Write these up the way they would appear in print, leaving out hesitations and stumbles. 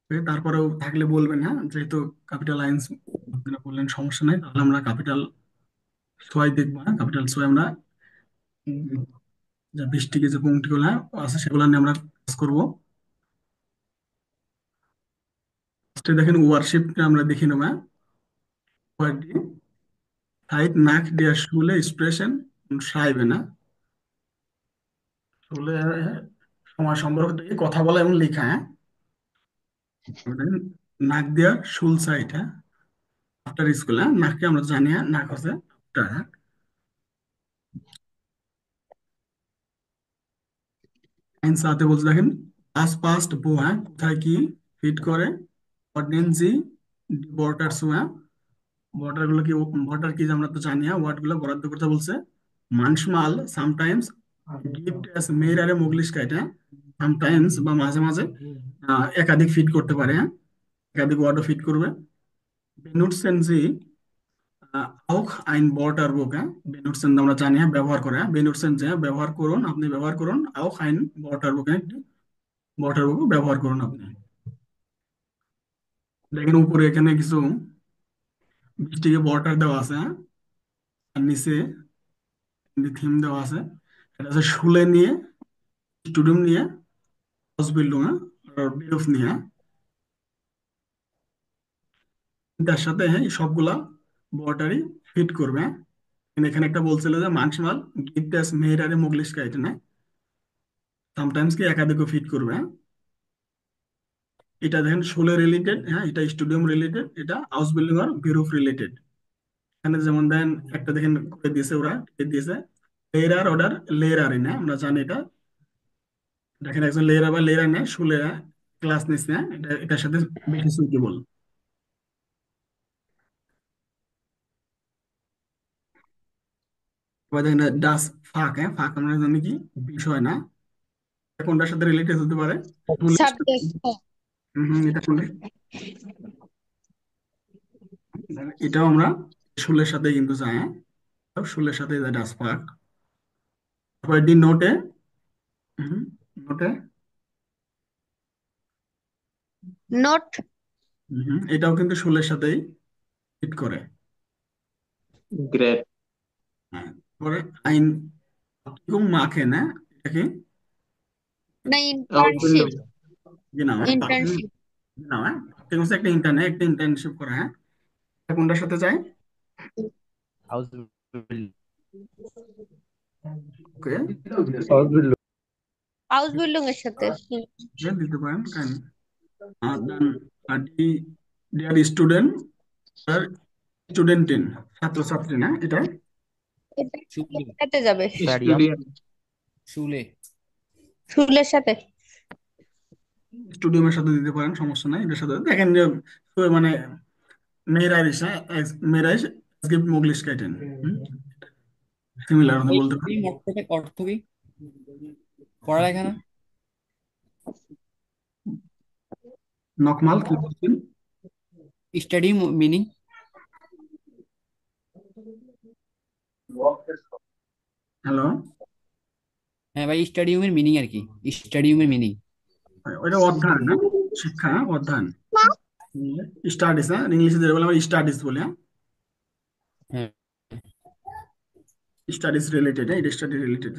তারপরেও থাকলে বলবেন, হ্যাঁ, যেহেতু ক্যাপিটাল আইনস আপনারা বললেন সমস্যা নাই, তাহলে আমরা ক্যাপিটাল সোয়াই দেখবো। হ্যাঁ, ক্যাপিটাল সোয়াই আমরা উম, যে 20টি যে পংক্তিগুলো আছে সেগুলো নিয়ে আমরা কাজ করবো। ফার্স্টে দেখেন ওয়ারশিপ আমরা দেখে নেবো। Zeit nach der Schule sprechen und schreiben, না স্কুলে সময় সম্পর্কে কথা বলা এবং লেখা, হ্যাঁ। নাক দেওয়ার শুল সাইট, হ্যাঁ, আফটার স্কুল, হ্যাঁ, নাককে আমরা জানি, হ্যাঁ, নাক হচ্ছে after, হ্যাঁ। আইন সাথে বলছে দেখেন পাস পাস্ট বো, হ্যাঁ, কোথায় কি ফিট করে, অর্ডিনেন্সি বর্ডার সু, হ্যাঁ, বর্ডার গুলো কি, বর্ডার কি যে আমরা তো জানি, হ্যাঁ, ওয়ার্ড গুলো বরাদ্দ করতে বলছে। মানসমাল সামটাইমস গিফট এস মেয়েরারে মুগলিশ কাইট, হ্যাঁ, সামটাইমস বা মাঝে মাঝে একাধিক ফিট করতে পারে, হ্যাঁ, একাধিক ওয়ার্ডও ফিট করবে। বেনুটসেন জি auch ein Wörterbuch, হ্যাঁ, বেনুটসেন আমরা জানি, হ্যাঁ, ব্যবহার করে, হ্যাঁ, বেনুটসেন যে ব্যবহার করুন, আপনি ব্যবহার করুন, auch ein Wörterbuch, হ্যাঁ, ওয়াটার বুক ব্যবহার করুন আপনি। দেখেন উপরে এখানে কিছু 20টি ওয়াটার দেওয়া আছে, হ্যাঁ, আর নিচে থিম দেওয়া আছে। এটা হচ্ছে শুলে নিয়ে, স্টুডিয়াম নিয়ে, হসবিল্ডিং, হ্যাঁ, আর বিরুফ নিয়ে, হ্যাঁ, তার সাথে, হ্যাঁ, এই সবগুলা ওয়াটারই ফিট করবে, হ্যাঁ। এখানে একটা বলছিল যে মানসিমাল গিফট মেহেরারে মুগলিশ কাইটে না, সামটাইমস কি একাধিকও ফিট করবে, হ্যাঁ। এটা দেখেন শুলে রিলেটেড, হ্যাঁ, এটা স্টুডিয়াম রিলেটেড, এটা হাউস বিল্ডিং আর বিরুফ রিলেটেড। এখানে যেমন দেন একটা দেখেন করে দিয়েছে, ওরা দিয়েছে লেয়ার অর্ডার লেয়ার না, আমরা জানি এটা। দেখেন একজন লেয়ার বা লেয়ার নেয় শুলে ক্লাস নিচ্ছে, হ্যাঁ, এটা এটার সাথে বেশি সুইটেবল। এবার দেখেন ডাস ফাঁক, হ্যাঁ, ফাঁক আমরা জানি কি বিষয় না, এটা কোনটার সাথে রিলেটেড হতে পারে, শুলের সাথে। সাবজেক্ট। এটা কোনটা, এটাও আমরা শুলের সাথে কিন্তু যাই, হ্যাঁ, এটাও শুলের সাথে যায় ডাস ফাঁক। তারপর ডি নোটে, নোটে, নোট। এটাও কিন্তু শুলের সাথেই ফিট করে, গ্রেট। হ্যাঁ। তারপরে আইন মাখে না, এটা কি না, ইন্টার্নশিপ। আউটবিল্ডিং। না, ইন্টার্নশিপ। না, হ্যাঁ, হচ্ছে একটা একটা ইন্টার্নশিপ করা, হ্যাঁ, এটা কোনটার সাথে যায়, হাউস বিল্ডিং। ওকে, আউটবিল্ডিং। হাউস বিল্ডিং এর সাথে। দিতে পারেন কেন। দেন ডি ডিয়ার স্টুডেন্ট, আর স্টুডেন্ট ইন, ছাত্রছাত্রী না, এটা এটা শুলে। এর সাথে যাবে। স্টাডিয়াম। স্টুডিয়াম। শুলে। স্কুলের সাথে। স্টুডিয়ামের সাথে দিতে পারেন, সমস্যা নাই, এটার সাথে দেখেন যে তো মানে মেয়েরাইশ, হ্যাঁ, মেয়েরাইশ আজকে মুগলিশ কাইটেন সিমিলার এই বলতে পারেন। স্টাডিয়াম অর্থটা অর্থ কি? পড়ালেখা না? নকমাল কি বলছেন? Stadium meaning? হ্যালো, হ্যাঁ ভাই, স্টাডিয়ামের মিনিং আর কি? স্টাডিয়ামের মিনিং? ওইটা অধ্যয়ন না, শিক্ষা, হ্যাঁ, অধ্যয়ন, স্টাডিজ, হ্যাঁ, ইংলিশে যেটা বলে আমরা স্টাডিজ বলি, হ্যাঁ, হ্যাঁ। স্টাডিজ রিলেটেড, হ্যাঁ, এটা স্টাডি রিলেটেড।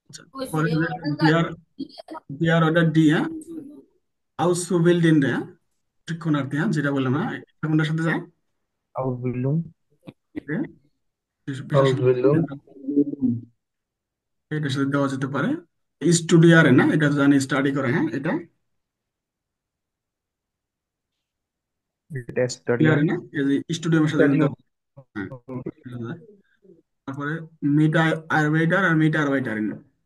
আচ্ছা, পরে দেয়ার দেয়ার অর্ডার ডি, হ্যাঁ, হাউস বিল্ড ইন, হ্যাঁ, শিক্ষণার্থী, হ্যাঁ, যেটা বললাম, হ্যাঁ, এটা কোনটার সাথে যায়, আউটবিল্ডিং। এটা বিশেষ আউটবিল্ডিং। এটার সাথে দেওয়া যেতে পারে। স্টুডিয়ারে না, এটা তো জানি স্টাডি করে, হ্যাঁ, এটা এটা স্টাডিয়াম। স্টুডিয়ারে না, এই যে স্টুডিয়ামের সাথে কিন্তু স্টাডিয়াম। দেওয়া, হ্যাঁ, এটা যায়। তারপরে মিটা আরবাইটার আর মিটা আরবাইটার,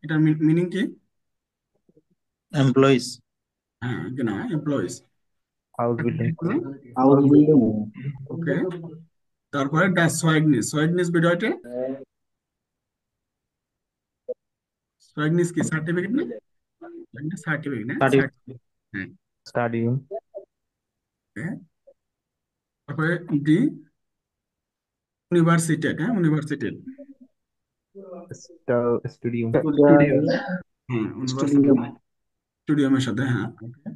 এটার মিনিং কি, এমপ্লয়িজ। হ্যাঁ, না, এমপ্লয়িজ, আউটবিল্ডিং। ওকে। তারপরে das Zeugnis, Zeugnis bedeutet, Zeugnis কি সার্টিফিকেট না, সার্টিফিকেট না, স্টাডি। সার্টিফিকেট, হ্যাঁ, স্টাডিয়াম। okay। তারপরে ডি ইউনিভার্সিটি, হ্যাঁ, ইউনিভার্সিটি, স্টুডিয়াম। স্টুডিয়াম, হ্যাঁ, ইউনিভার্সিটি স্টুডিয়ামের সাথে, হ্যাঁ, okay।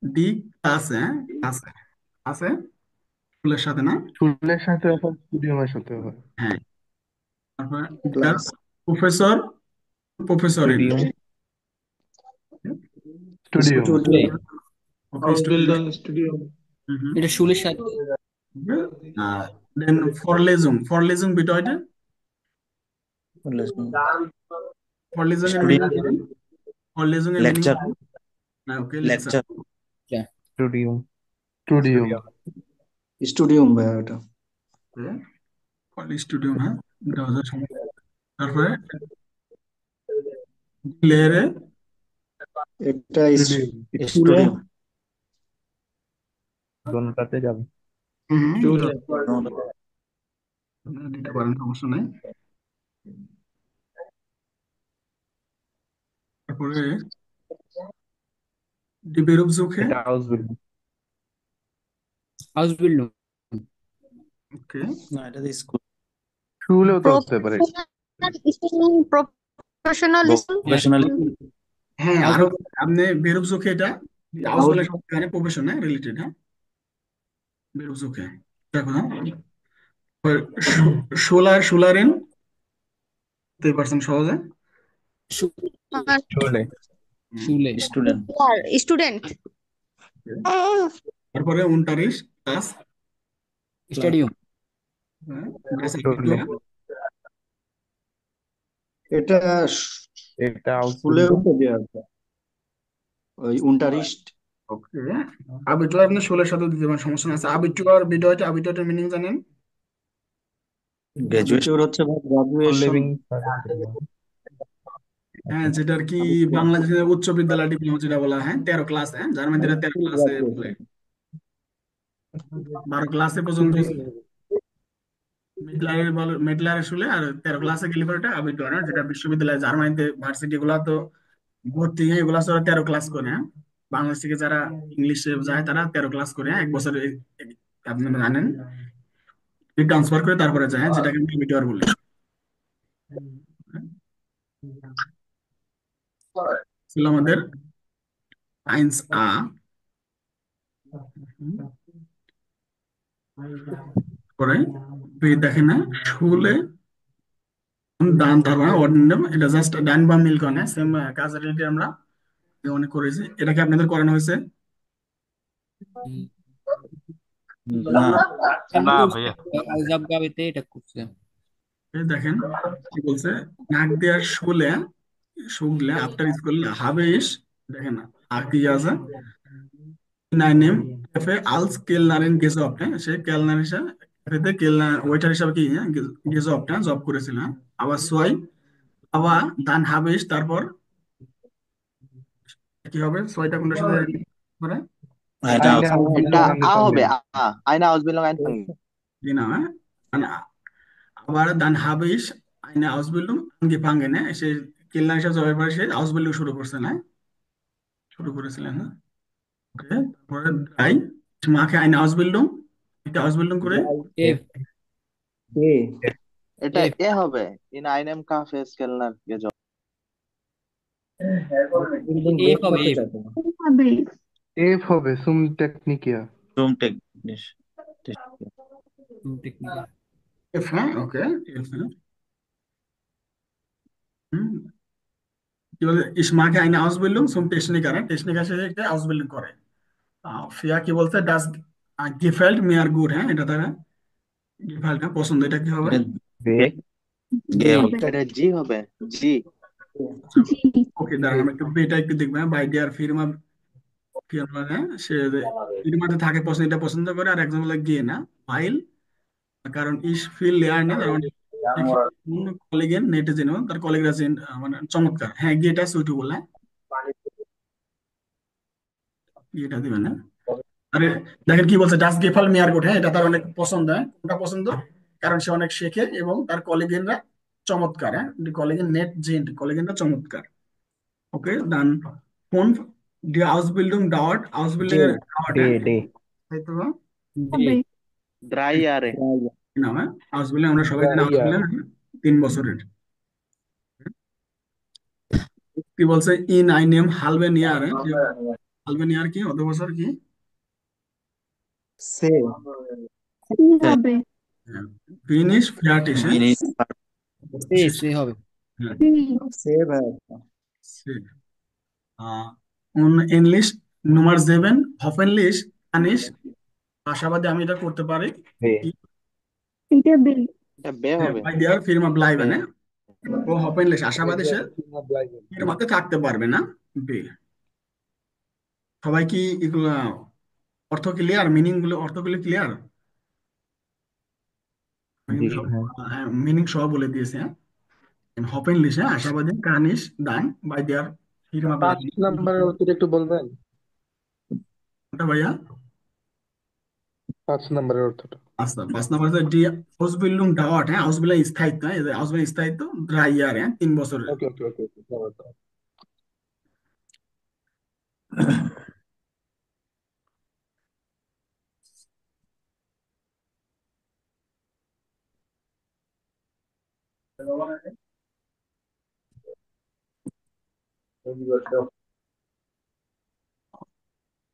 ডি ক্লাসে, হ্যাঁ ক্লাসে, ক্লাসে স্কুলের সাথে না, স্কুলের সাথে এখন স্টুডিয়ামের সাথে হয়। হ্যাঁ। তারপরে ডিয়ার ক্লাস প্রফেসর, প্রফেসরিন, স্টুডিয়াম, স্টুডিয়াম, স্টুডিও ওকে স্টুডেন্ট, Ausbildung Studium এটা শুলের সাথে দেন ফরলেজুং, ফরলেজুং bedeutet, ফরলেজুং এর মিনিং Studium জানেন, ফরলেজুং এর মিনিং Lecture জানেন, না ওকে লেকচার, Lecture স্টুডিয়াম, স্টুডিয়াম, Studium ভাইয়া ওটা স্টুডিয়াম, হ্যাঁ এটা হচ্ছে সমস্যা। তারপরে লেয়ারে এটা স্টুডিয়াম, স্কুলে, Studium দোনোটাতে যাবে। দিতে পারেন সমস্যা নাই। তারপরে die Berufssuche, এটা হাউস বিল্ডিং, Ausbildung, ওকে না এটা স্কুল স্কুলেও তো হতে পারে। প্রফেশনালিজম, প্রফেশনাল হ্যাঁ Aus- আরো আপনি Berufssuche এটা আউসবেলের সাথে এখানে প্রফেশন, হ্যাঁ রিলেটেড, হ্যাঁ Berufssuche দেখো, হ্যাঁ সোলার, সোলারেন 2% সহজে, Schu- চলে Schule, স্টুডেন্ট স্টুডেন্ট, তারপরে 29 ক্লাস, Stadium, চলে, এটা এটা হাউস স্কুলেও বিল্ডিং, তো দেওয়া আছে ওই উনটারিস্ট ওকে আবিটুয়ার আপনি 16 সাথে দিতে পারেন সমস্যা নাই। আচ্ছা আবিটুয়ার বিডয়টা, আবিটুয়ার মিনিং জানেন, গ্রাজুয়েশন হচ্ছে গ্রাজুয়েশন লিভিং, হ্যাঁ যেটা আর কি বাংলাদেশের উচ্চ বিদ্যালয় ডিপ্লোমা যেটা বলা হয়, হ্যাঁ 13 ক্লাস, হ্যাঁ যার মধ্যে 13 ক্লাসে বলে, 12 ক্লাসে পর্যন্ত মেডলারের বলে, মেডলারের শুলে, আর 13 ক্লাসে গেলে পরে এটা আবিটুয়ার, হ্যাঁ, যেটা বিশ্ববিদ্যালয় জার্মানিতে ভার্সিটি গুলা তো ভর্তি হয়ে এগুলা সব 13 ক্লাস করে, হ্যাঁ বাংলাদেশ থেকে যারা ইংলিশে যায় তারা 13 ক্লাস করে, হ্যাঁ 1 বছর আপনি জানেন ট্রান্সফার করে তারপরে যায়, হ্যাঁ যেটাকে আমি আবিটুয়ার বলি। ছিল আমাদের সায়েন্স আ, পরে দেখেন না শুলে ডান, তারপর অর্ডিনাম, এটা জাস্ট ডান বা মিল করে, সেম কাজ রিলেটেড আমরা অনেক করেছি, এটা কি আপনাদের করানো হয়েছে? না না ভাইয়া Hausaufgabe এটা করছে। এই দেখেন কি বলছে, নাক দেওয়ার শুলে, শুনলে আফটার স্কুল হবে ইস, দেখেন না আর কি আছে, নাই নেম ক্যাফে আলস কেলনারেন গেজো আপনি, সে কেলনার হিসাবে ক্যাফেতে কেলনার ওয়েটার হিসাবে কি গেজো আপনি জব করেছিল, হ্যাঁ? আবার সোয়াই আবার দান হাবিস, তারপর কি হবে সোয়াইটা কোনটার সাথে করে এটা আইনে হাউস এটা বিল্ডিং আ হবে আইনা Ausbildung anfangen কি নাম, হ্যাঁ মানে আবার দান হাবিস আইনে আউসবিল্ডিং আনগেফাঙ্গেন, হ্যাঁ সে কেলনার হিসাবে জবের পরে সে আউসবিল্ডিং শুরু করছে না, শুরু করেছিলেন, হ্যাঁ ওকে। তারপরে ড্রাই মাকে আইনে আউসবিল্ডিং, এটা আউসবিল্ডিং করে F, এ এটা F, এ হবে in einem Café Kellner gejob F হবে F, এফ হবে সুম টেকনিকিয়া, Zum technisch Technical, এফ, হ্যাঁ ওকে এফ, হ্যাঁ হুম, কি বলে ইসমাকে আইনে আউসবিল্ডিং সুম টেকনিকার, হ্যাঁ টেকনিকার সে একটা আউসবিল্ডিং করে। ফিয়া কি বলছে ডাস গিফেল্ট মিয়ার গুড, হ্যাঁ এটা তারা গিফেল্ট, হ্যাঁ পছন্দ, এটা কি হবে? এটা বেক, G, এটা জি হবে জি ওকে দাঁড়ান আমি একটু এটা একটু দেখবেন, বাই ডিয়ার ফিরমা, ফিরমা হ্যাঁ সে ফিরমাতে থাকে পছন্দ, এটা পছন্দ করে, আর একজন বলে গিয়ে না ফাইল, কারণ ইস ফিল লেয়ার না তার মানে কলিগের নেটে জেনে তার কলিগরা মানে চমৎকার, হ্যাঁ গিয়েটা সুইটু বলে, গিয়েটা দিবেন না। আরে দেখেন কি বলছে ডাস গেফাল মেয়ার গুড, হ্যাঁ এটা তার অনেক পছন্দ, হ্যাঁ কোনটা পছন্দ, কারণ সে অনেক শেখে এবং তার কলিগেনরা চমৎকার, হ্যাঁ কলিগেন নেট জেন্ট কলিগেনরা চমৎকার, ওকে ডান ফোন ডি আউসবিল্ডিং ডাউট, আউসবিল্ডিং জি এর ডাউট, ডে হ্যাঁ ডে তাই তো, হ্যাঁ? D, drei Jahre কি নাম, হ্যাঁ আউসবিল্ডিং আমরা সবাই জানি ইয়ার, আউসবিল্ডিং 3 বছরের, কি বলছে ইন আই নেম হালবে নিয়ার, হালবেন ইয়ার কি অধবছর কি? সে কি হবে? ফিনিশ ফ্ল্যাটিশ, হ্যাঁ ইনিশ সে হবে। হ্যাঁ, কি? সে ভাই সে। ইংলিশ নুমার 7 হফেনলিশ আনিশ, আশাবাদী আমি এটা করতে পারি বে এটা বে। এটা বে হবে। বাই দেয়ার ফিরমা বে ব্লাইবেন, হ্যাঁ ও হফেনলিশ আশাবাদী সে না ব্লাইভ ফিরমাতে থাকতে পারবে না। বে। সবাই কি এগুলা অর্থ ক্লিয়ার, মিনিং গুলো অর্থগুলো ক্লিয়ার? আমি জি কিন্তু সব হ্যাঁ মিনিং সহ বলে দিয়েছি, হ্যাঁ। হফেনলিশ, হ্যাঁ আশাবাদী, কানিশ দান বাই দেয়ার ফিরমা 5 নম্বরের উত্তর একটু বলবেন? ওটা ভাইয়া। 5 নম্বরের অর্থটা। আচ্ছা, 5 নম্বর হচ্ছে ডি আউসবিল্ডিং ডাওয়াট, হ্যাঁ আউসবিল্ডিং স্থায়িত্ব, হ্যাঁ আউসবিল্ডিং স্থায়িত্ব 3 ইয়ার, হ্যাঁ 3 বছরের। ওকে ওকে ওকে ওকে দাও, দাও।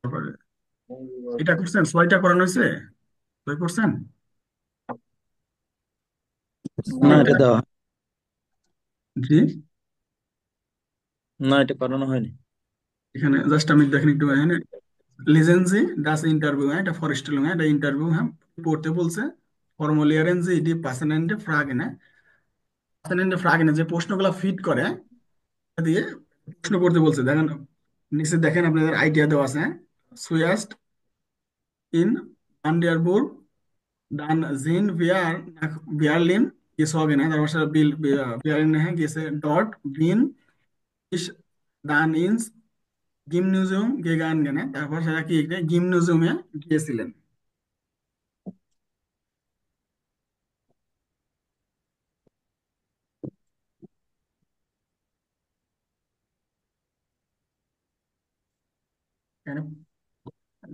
তারপরে এটা করছেন, 6টা করানো হয়েছে, 6 করছেন। না, এটা দেওয়া জি, না, এটা করানো হয়নি। এখানে জাস্ট আমি দেখেন একটু, এখানে লিজেন্সি ডাস ইন্টারভিউ, হ্যাঁ এটা ফরেস্ট লং, হ্যাঁ এটা ইন্টারভিউ, হ্যাঁ পড়তে বলছে। ফর্মুলিয়ারেন যে এটি পার্সোনালিটি ফ্রাগেন, হ্যাঁ পার্সোনালিটি ফ্রাগেন যে প্রশ্নগুলো ফিট করে, হ্যাঁ, এটা দিয়ে প্রশ্ন করতে বলছে। দেখেন নিচে দেখেন আপনাদের আইডিয়া দেওয়া আছে, হ্যাঁ সুয়াস্ট in আন্ডারবুর্গ dann sehen wir nach Berlin gezogen, ne? তারপর সেটা Berlin হ্যাঁ গেছে dort bin ich dann ins Gymnasium gegangen, ne? তারপর সেটা কি গিমনাজিয়ামে গিয়েছিলেন। এখানে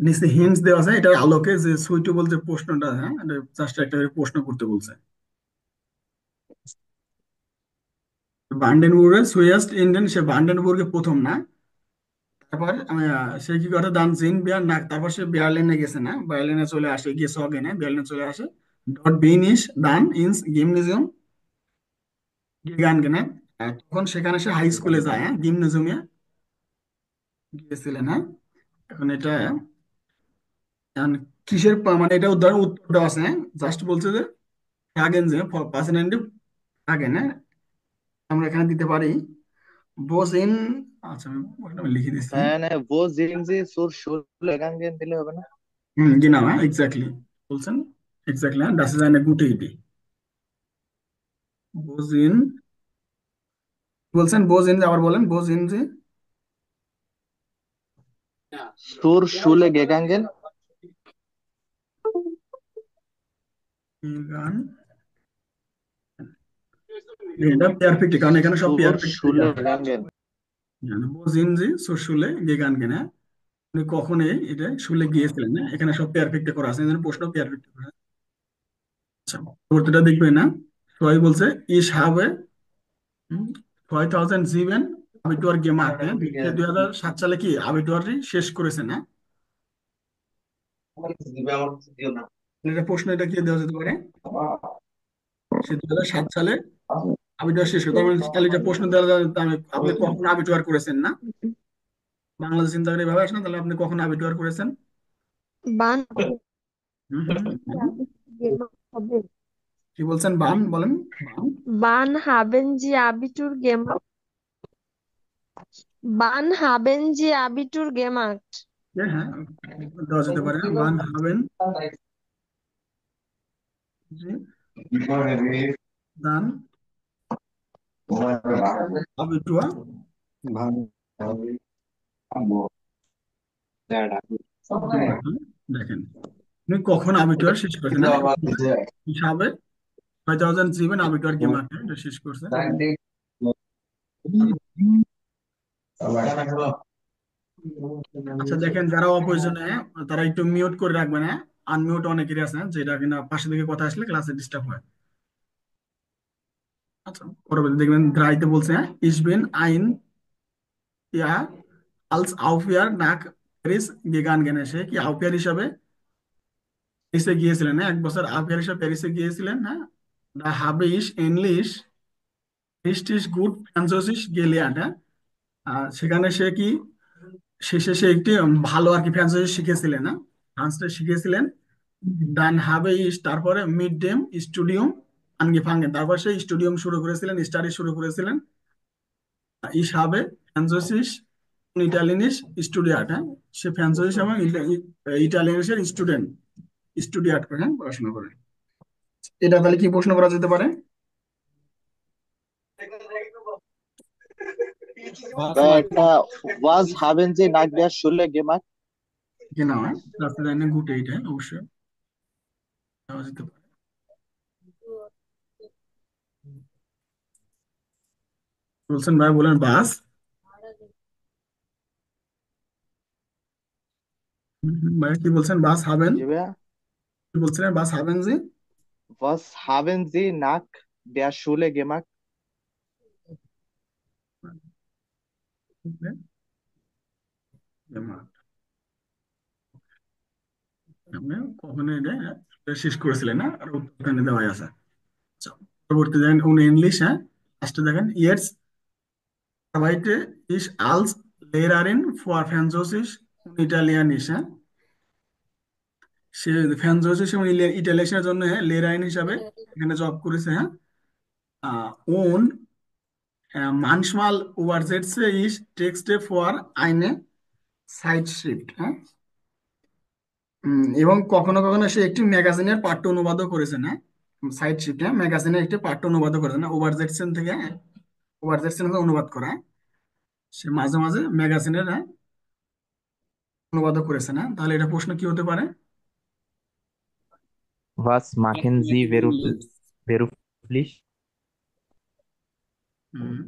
নিচে হিন্টস দেওয়া আছে, এটার আলোকে যে সুইটেবল যে প্রশ্নটা, হ্যাঁ জাস্ট একটা করে প্রশ্ন করতে বলছে। ভান্ডেনবুর্গের সুয়েস্ট ইন্ডিয়ান, সে ভান্ডেনবুর্গে প্রথম না। তারপর সে কি করে দান জিন বিয়ার নাক, তারপর সে বার্লিনে গেছে, না বার্লিনে চলে আসে, গিয়ে সগেনে বার্লিনে চলে আসে। ডট বিনিশ দান ইনস গিমনেজিয়াম গান কেনে, তখন সেখানে সে হাই স্কুলে যায়, হ্যাঁ গিমনেজিয়ামে গিয়েছিলেন, হ্যাঁ। এখন এটা এখন কিসের মানে এটা উদাহরণ উত্তরটা আছে, হ্যাঁ জাস্ট বলছে যে থাকেন যে পার্সোনালিটি থাকেন, হ্যাঁ আমরা এখানে দিতে পারি বোস ইন। আচ্ছা আমি ওটা আমি লিখে দিচ্ছি। মানে ও জিনজি সুর শুলে গান গেন দিলে হবে না? genau, হ্যাঁ এক্স্যাক্টলি বলছেন, এক্স্যাক্টলি, হ্যাঁ das ist eine gute Idee। বোজিন বলছেন, বোজিন আবার বলেন, বোজিন জি সুর শুলে গেগাঙ্গেন। গান, এটা পারফেক্ট, কারণ এখানে সব সুর পারফেক্ট শুলে আছে। গাঙ্গেন। বোজিন জি সুরশুলে গে গান কেন, উনি কখনই এটা শুলে গিয়েছিলেন না, এখানে সব পারফেক্ট করা আছে, এখানে প্রশ্ন পারফেক্ট করা আছে। আচ্ছা পরবর্তীটা দেখবে না, সবাই বলছে ইস হাবে 2007 আবিটুয়ার গেমার্ক, হ্যাঁ 2007 সালে কি আবিটুয়ারি শেষ করেছে না। এটা প্রশ্ন, এটা কি দেওয়া যেতে পারে, সে 2007 সালে আবিটুয়ার শেষ করে, তার মানে তাহলে এটা প্রশ্ন দেওয়া যায়, আপনি কখন আবিটুয়ার করেছেন না, বাংলাদেশ চিন্তা করে এভাবে আসে না, তাহলে আপনি কখন আবিটুয়ার করেছেন। বান হুম হুম হুম। হবে। কি বলছেন, বান বলেন, বান। Wann haben Sie Abitur gemacht? Wann haben Sie Abitur gemacht? হ্যাঁ দেওয়া যেতে পারে, বান হাবেন জি দান আবিটুয়া, দেখেন আপনি কখন আবিটুয়ার শেষ করছেন, হ্যাঁ হিসাবে 2007 আবিটুয়ার গেমার্ক এটা শেষ করছে। আচ্ছা দেখেন যারা অপ্রয়োজনে, তারা একটু মিউট করে রাখবেন, হ্যাঁ আনমিউট অনেকেরই আছে, যেটা কিনা পাশে থেকে কথা আসলে ক্লাসে ডিস্টার্ব হয়। আচ্ছা পরবর্তী দেখবেন দ্রাইতে বলছে, হ্যাঁ ইসবেন আইন ইয়া আলস আউফিয়ার নাক প্যারিস gegangen সে কি আউপিয়ার হিসাবে প্যারিসে গিয়েছিলেন, হ্যাঁ 1 বছর আউপিয়ার হিসাবে প্যারিসে গিয়েছিলেন, হ্যাঁ। দা habe ich English richtig gut Französisch gelernt, হ্যাঁ। সেখানে সে কি শেষে সে একটি ভালো আর কি ফ্রান্সিসি শিখেছিলেন, না ফ্রান্সটা শিখেছিলেন। ডান হাবে ইস তারপরে মিড ডেম স্টুডিয়াম আনগিফাঙ্গেন, তারপর সে স্টুডিয়াম শুরু করেছিলেন, স্টাডি শুরু করেছিলেন। ইস হাবে ফ্রান্সিস ইটালিয়ানিস স্টুডিয়াট, হ্যাঁ। সে ফ্রান্সিস এবং ইটালিয়ানিসের স্টুডিয়াট করে, হ্যাঁ, পড়াশোনা করে। এটা তাহলে কি প্রশ্ন করা যেতে পারে? এটা ওয়াজ হাবেন জি নাক দেয়ার শুলে গেমার। কি না হয় রাস্তা লাইনে গুট এইটা অবশ্যই দেওয়া যেতে পারে। বলছেন ভাই, বলেন বাস। ভাই কি বলছেন, বাস হাবেন? জি ভাইয়া, কি বলছিলেন, বাস হাবেন জি? ওয়াজ হাবেন জি নাক দেয়ার শুলে গেমার। আপনি কখনো এটা শেষ করেছিলেন না, আর উত্তরখানে দেওয়াই আছে। আচ্ছা, পরবর্তী দেখেন উনি ইংলিশ, হ্যাঁ। লাস্টে দেখেন ইয়েটস আরবাইটে ইস আলস লেরারেন ফর ফ্রান্সোসিস ইটালিয়ানিস, হ্যাঁ। সে ফ্রান্সোসিস এবং ইটালিয়ানের জন্য, হ্যাঁ, লেরাইন হিসাবে এখানে জব করেছে, হ্যাঁ। Und manchmal übersetze ich Texte für eine Zeitschrift, হ্যাঁ। এবং কখনো কখনো সে একটি ম্যাগাজিনের পাঠ্য অনুবাদও করেছেন, হ্যাঁ। সাইটশিট, হ্যাঁ, ম্যাগাজিনের একটি পাঠ্য অনুবাদও করেছেন, হ্যাঁ, ওভারজেটসেন থেকে, হ্যাঁ, ওভারজেটসেন থেকে অনুবাদ করা, হ্যাঁ। সে মাঝে মাঝে ম্যাগাজিনের, হ্যাঁ, অনুবাদও করেছেন, হ্যাঁ। তাহলে এটা প্রশ্ন কি হতে পারে? Was machen Sie beruflich? হুম,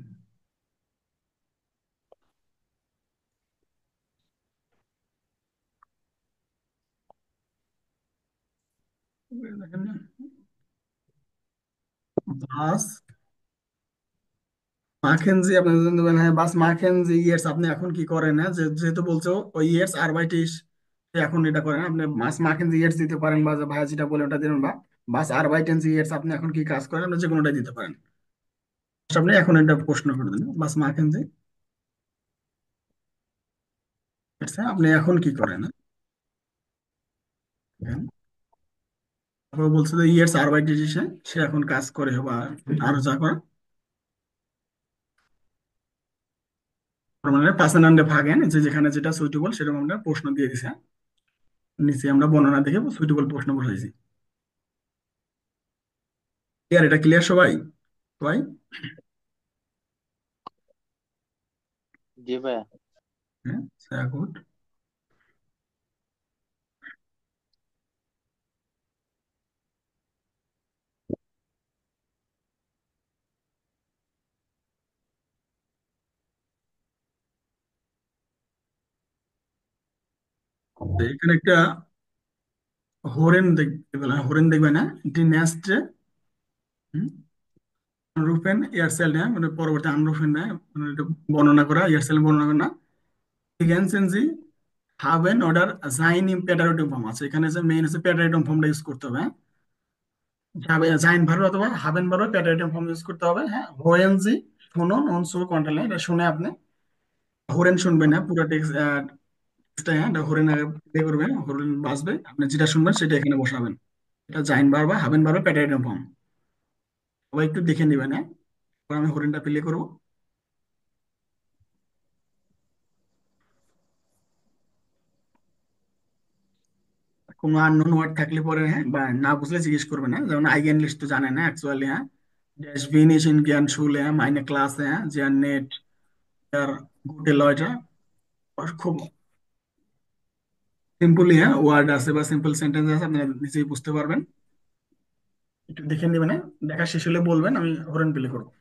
দেখেন না, বাস মাখেনজি আপনি যদি দেবেন, হ্যাঁ, বাস মাখেনজি ইয়ার্স আপনি এখন কি করেন, হ্যাঁ, যেহেতু বলছো ওই ইয়ার্স আরবাইটিস এখন এটা করেন, আপনি বাস মাখেনজি ইয়ার্স দিতে পারেন, বা যে ভাইয়া যেটা বলে ওটা দিবেন, বা বাস আরবাইটেনজি ইয়ার্স আপনি এখন কি কাজ করেন, আপনি যে কোনোটাই দিতে পারেন। আপনি এখন এটা প্রশ্ন করে দিন, বাস মাখেনজি ইয়ার্স, হ্যাঁ, আপনি এখন কি করেন, হ্যাঁ। তারপর বলছে যে ইয়ার্স আরবাইটিস সে এখন কাজ করে বা আরো যা করে, তার মানে পার্সোনাল ভাগেন যে যেখানে যেটা সুইটেবল সেরকম আমরা প্রশ্ন দিয়ে দিছি, হ্যাঁ। নিচে আমরা বর্ণনা দেখে সুইটেবল প্রশ্ন বসাইছি। ক্লিয়ার? এটা ক্লিয়ার সবাই? সবাই? জি ভাইয়া। হ্যাঁ, sehr gut. তো এখানে একটা হরেন দেখতে পেলাম, হরেন দেখবে না, এটি নেস্টে রুফেন এয়ারসেল, না মানে পরবর্তী আনরুফেন, না মানে এটা বর্ণনা করা, এয়ারসেল বর্ণনা করা না। এগেনসেন জি হাভেন অর্ডার জাইন ইম প্যাটারোটিম ফর্ম আছে, এখানে যে মেইন হচ্ছে প্যাটারোটিম ফর্মটা ইউজ করতে হবে, হ্যাঁ। জাইন ভার্ব অথবা হাভেন ভার্ব প্যাটারোটিম ফর্ম ইউজ করতে হবে, হ্যাঁ। হোয়েন জি শুনুন অন সো কন্টালে, এটা শুনে আপনি হরেন শুনবেন, হ্যাঁ, পুরো টেক্সটটা, হ্যাঁ, এটা হরেন আগে প্লে করবেন, হরেন বাজবে, আপনি যেটা শুনবেন সেটা এখানে বসাবেন। এটা জাইন ভার্ব বা হাভেন ভার্ব প্যাটারোটিম ফর্ম, সবাই একটু দেখে নিবেন, হ্যাঁ। এবার আমি হরিণটা প্লে করবো। কোনো আননোন ওয়ার্ড থাকলে পরে, হ্যাঁ, বা না বুঝলে জিজ্ঞেস করবেন, হ্যাঁ। যেমন আইগেন লিস্ট তো জানেন না অ্যাকচুয়ালি, হ্যাঁ। ড্যাশ বিন ইজ ইন জ্ঞান শুলে, হ্যাঁ, মাইনে ক্লাস, হ্যাঁ, জিয়ার নেট আর গুটে লয়টা খুব সিম্পলি, হ্যাঁ, ওয়ার্ড আছে বা সিম্পল সেন্টেন্স আছে, আপনারা নিজেই বুঝতে পারবেন। একটু দেখে নেবেন, হ্যাঁ। দেখা শেষ হলে বলবেন, আমি হরেন প্লে করবো।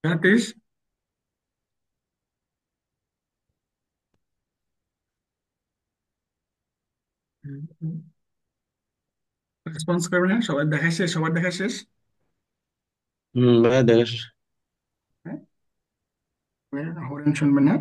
Fertig. রেসপন্স করবেন, হ্যাঁ? সবার দেখা শেষ, সবার দেখা শেষ। ভাইয়া দেখা শেষ। হ্যাঁ, হরেন শুনবেন না।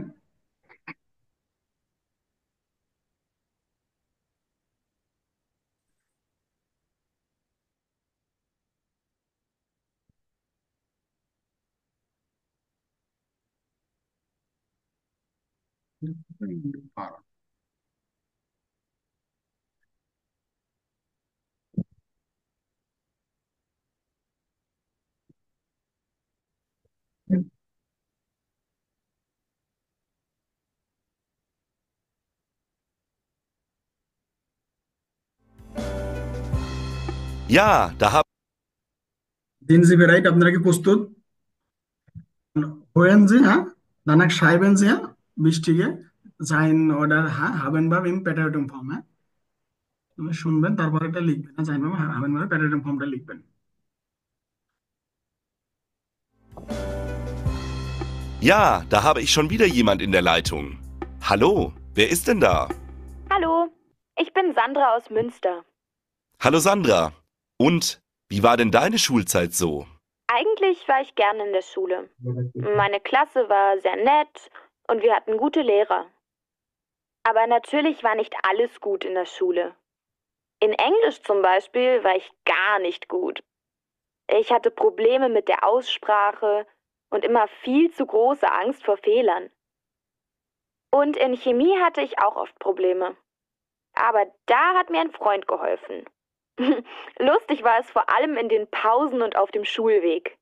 Ja, da hab জিনজি ভেরাইট, আপনারা কি প্রস্তুত? হোয়েন জি, হ্যাঁ, danach schreiben Sie wichtige sein oder haben Verb im Präteritum Form, হ্যাঁ? তুমি শুনবেন, তারপর এটা লিখবেন, হ্যাঁ? sein Verb haben Verb Präteritum Formটা লিখবেন। Ja, da habe ich schon wieder jemand in der Leitung. Hallo, wer ist denn da? Hallo, ich bin Sandra aus Münster. Hallo Sandra. Und wie war denn deine Schulzeit so? Eigentlich war ich gerne in der Schule. Meine Klasse war sehr nett und wir hatten gute Lehrer. Aber natürlich war nicht alles gut in der Schule. In Englisch zum Beispiel war ich gar nicht gut. Ich hatte Probleme mit der Aussprache und immer viel zu große Angst vor Fehlern. Und in Chemie hatte ich auch oft Probleme. Aber da hat mir ein Freund geholfen. Lustig war es vor allem in den Pausen und auf dem Schulweg.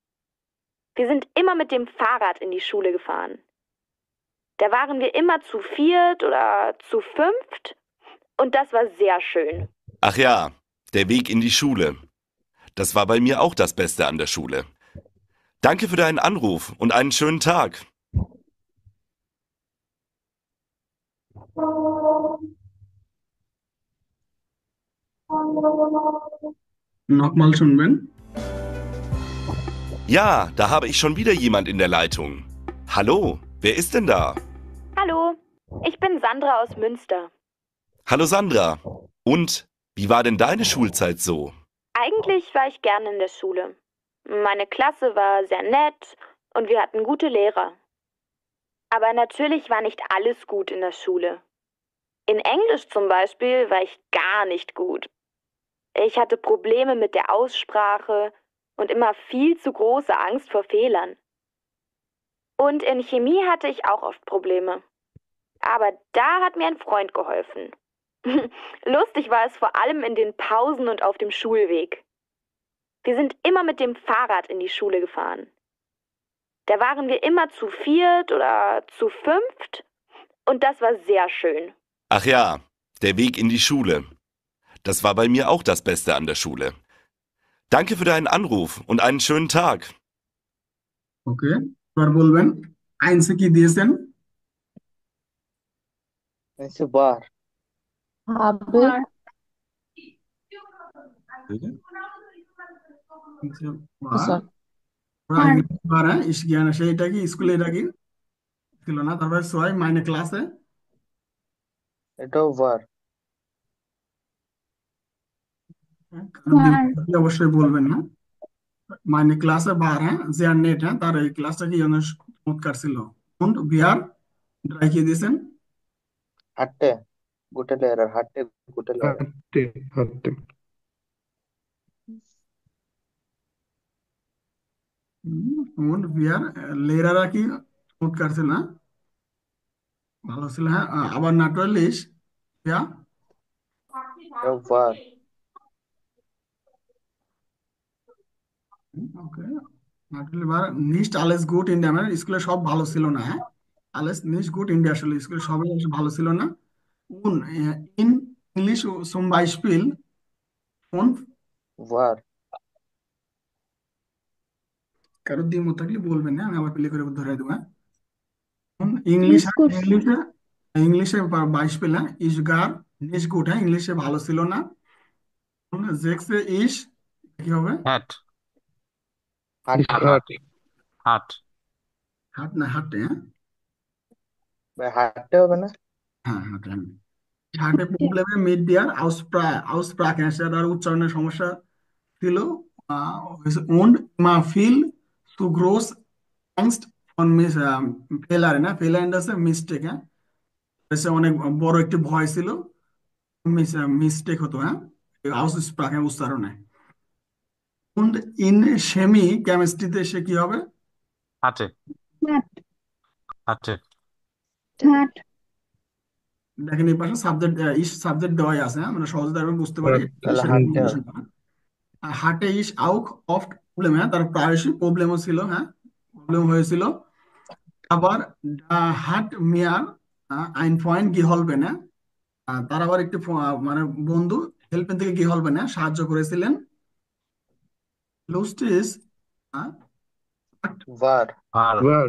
Wir sind immer mit dem Fahrrad in die Schule gefahren. Da waren wir immer zu viert oder zu fünft und das war sehr schön. Ach ja, der Weg in die Schule. Das war bei mir auch das Beste an der Schule. Danke für deinen Anruf und einen schönen Tag. nochmal শুনবেন। Ja, da habe ich schon wieder jemand in der Leitung. Hallo, wer ist denn da? Hallo, ich bin Sandra aus Münster. Hallo Sandra. Und wie war denn deine Schulzeit so? Eigentlich war ich gerne in der Schule. Meine Klasse war sehr nett und wir hatten gute Lehrer. Aber natürlich war nicht alles gut in der Schule. In Englisch zum Beispiel war ich gar nicht gut. Ich hatte Probleme mit der Aussprache und immer viel zu große Angst vor Fehlern. Und in Chemie hatte ich auch oft Probleme. Aber da hat mir ein Freund geholfen. Lustig war es vor allem in den Pausen und auf dem Schulweg. Wir sind immer mit dem Fahrrad in die Schule gefahren. Da waren wir immer zu viert oder zu fünft und das war sehr schön. Ach ja, der Weg in die Schule. Das war bei mir auch das Beste an der Schule. Danke für deinen Anruf und einen schönen Tag. ওকে, এবার বলবেন আইনসে কি দিয়েছেন। ऐसे बार habe, আইনসে বার, sorry, ওরা English বার, হ্যাঁ? জ্ঞান আসে, এটা কি স্কুলে, এটা কি ছিল না। তারপরে ছয় মাইনে ক্লাসে, এটাও বার কারণ দিয়ে অবশ্যই বলবেন না। মাইনে ক্লাসে বার, হ্যাঁ, যে আর নেট, হ্যাঁ, তার এই ক্লাসটা কি অনেক চমৎকার ছিল। und wir ড্রাই কি দিয়েছেন। hatte gute Lehrer hatte gute Lehrer hatte. und wir লেরারা কি চমৎকার ছিল, হ্যাঁ, ভালো ছিল, হ্যাঁ। আবার naturlich, ja, এটাও বার ওকে, naturally war nicht alles gut in der, মানে স্কুলে সব ভালো ছিল না, হ্যাঁ। alles nicht gut in der Schule, স্কুলে সবাই ভালো ছিল না। und in English zum Beispiel und বার কারো দ্বিমত থাকলে বলবেন, হ্যাঁ, আমি আবার প্লে করে ধরে দেবো, হ্যাঁ। ইংলিশ, ইংলিশে ইংলিশে 22 পেলা ইস গার নিস গুড, হ্যাঁ, ইংলিশে ভালো ছিল না। জেক্সে ইস কি হবে। Hat. hatte Hat. Hat. হাট না হাটে, হ্যাঁ ভাই হাঁটতে হবে না? হ্যাঁ হাটে। হার্টে প্রবলেমে মিড দিয়ার আউসপ্রাক, হ্যাঁ সেটার উচ্চারণের সমস্যা ছিল। und immer viel zu groß Angst von ফেলার, না ফেলার আছে মিস্টেক, হ্যাঁ সে অনেক বড় একটি ভয় ছিল, মিস্টেক হতো, হ্যাঁ আউসপ্রাক হ্যাঁ উচ্চারণে। und in সেমি কেমিস্ট্রিতে সে কি হবে? হাটে হাট হাটে হাট দেখেন এই পাশে সাবজেক্ট সাবজেক্ট দেওয়াই আছে, হ্যাঁ আমরা সহজে তারপর বুঝতে পারি তাহলে ইসের হাঁটতে হবে। conjugation টা। আর হার্টে আউক অফ প্রবলেম, হ্যাঁ তার প্রায়শই প্রবলেমও ছিল, হ্যাঁ প্রবলেম হয়েছিল। আবার হার্ট মিয়ার আইন পয়েন্ট গিহলবেন, হ্যাঁ তার আবার একটি মানে বন্ধু হেল্পেন থেকে গিহলবেন সাহায্য করেছিলেন। লুস্টিস ভার ভার ভার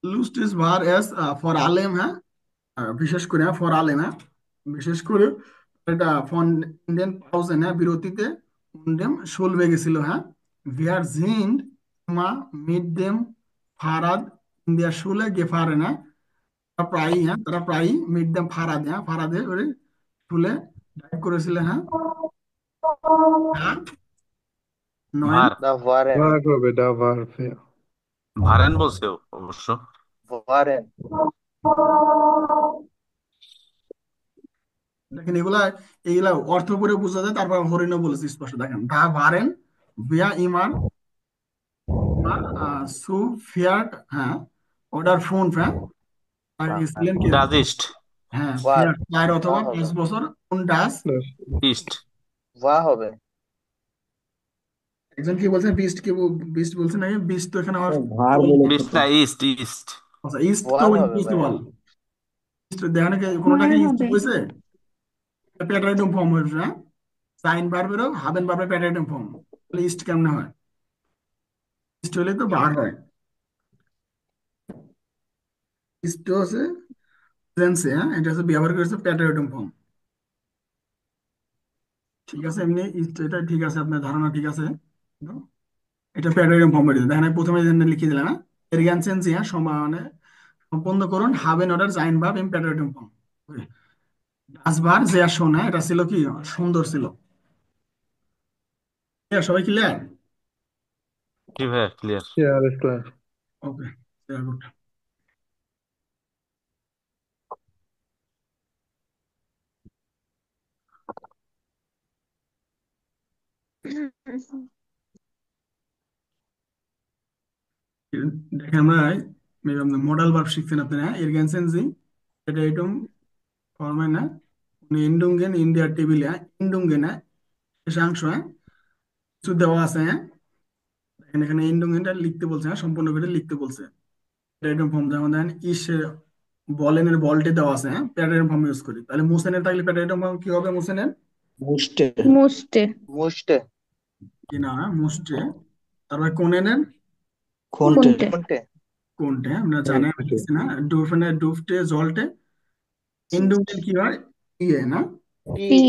লুস্টিস ভার এস ফর আলেম, হ্যাঁ বিশেষ করে ফর আলেম, হ্যাঁ বিশেষ করে এটা ফন ইন্ডিয়ান পাউজেন, হ্যাঁ বিরতিতে উন্ডেম শুলবে গেছিল, হ্যাঁ ভিয়ার জিন্ড মা মিড দেম ফারাদ ইন্ডিয়া শুলে গেফারেন, হ্যাঁ তারা প্রায়ই মিড দেম ফারাদ, হ্যাঁ ফারাদে ওরে শুলে ডাইভ করেছিলেন, হ্যাঁ নয় ভার দা ভারেন ভার হবে, দা ভার। ভারেন বলছে অবশ্য। ভারেন দেখেন এগুলা এইগুলা অর্থ করে বোঝা যায়, তারপর হরিণও বলেছে স্পষ্ট, দেখেন দা ভারেন ভিয়া ইমার সু ফিয়াট, হ্যাঁ অর্ডার ফোন, হ্যাঁ আর গেছিলেন কি, ডাজিস্ট হ্যাঁ ভার ফিয়াট 4 অথবা হবে 5 বছর কোন ডাস। ইস্ট ভা হবে। একজন কি বলছেন বিস্ট, কি বিস্ট বলছেন নাকি? বিস্ট তো এখানে আমার ভার বলেছে ইস্ট তো। না ইস্ট ইস্ট আচ্ছা ইস্ট তো ভার হবে ভাই। ইম্পসিবল। দেখেন কি কোনোটা ভার কি ইস্ট হবে হয়েছে? প্যাটারাইডম ফর্ম হয়েছে, হ্যাঁ সাইন বারবেরও হাবেন বারবে প্যাটারাইডম ফর্ম, তাহলে ইস্ট কেমনে হয়? ইস্ট হলে তো বার হয়। ইস্ট হচ্ছে প্রেজেন্সে, হ্যাঁ এটা হচ্ছে ব্যবহার করেছে প্যাটারাইডম ফর্ম। ঠিক আছে, এমনি ইস্ট এটা ঠিক আছে, আপনার ধারণা ঠিক আছে, কিন্তু এটা প্যাটারাইডম ফর্ম হয়েছে। দেখেন আমি প্রথমে যেন লিখে দিলাম, হ্যাঁ এরগানসেন জি, হ্যাঁ মানে সম্পন্ন করুন হাবেন অর্ডার জাইন ভাব ইন প্যাটারাইডম ফর্ম। ডাসবার যে আর শোনা এটা ছিল কি সুন্দর ছিল। সবাই ক্লিয়ার? কি ভাই ক্লিয়ার। ক্লাস। ওকে, গুড। দেখেন আমরা মডেল ভার্ব শিখছেন আপনারা, এরগেনসেন জি এটা এটম ফর্মে না উনি ইন্ডুঙ্গেন ইন্ডিয়ার টেবিলে, ইন্ডুঙ্গেন শেষাংশ, কিছু দেওয়া আছে, হ্যাঁ দেখেন এখানে ইন্ডুঙ্গেনটা লিখতে বলছে, হ্যাঁ সম্পূর্ণ করে লিখতে বলছে। এটা এটম ফর্ম যেমন দেখেন ইস বলেনের বলটে দেওয়া আছে, হ্যাঁ প্যাটার্ন ফর্ম ইউজ করি, তাহলে মুসেনের থাকলে প্যাটার্ন ফর্ম কি হবে? মুসেনের মুষ্টে মুষ্টে কি না, হ্যাঁ মুস্টে। তারপরে কোনেনের খুন্টে কোনটে কোনটে, আমরা জানি না ডুফেনের ডুফটে জলটে। ইন্ডুঙ্গেন কি হয়? ইয়ে না, টি টি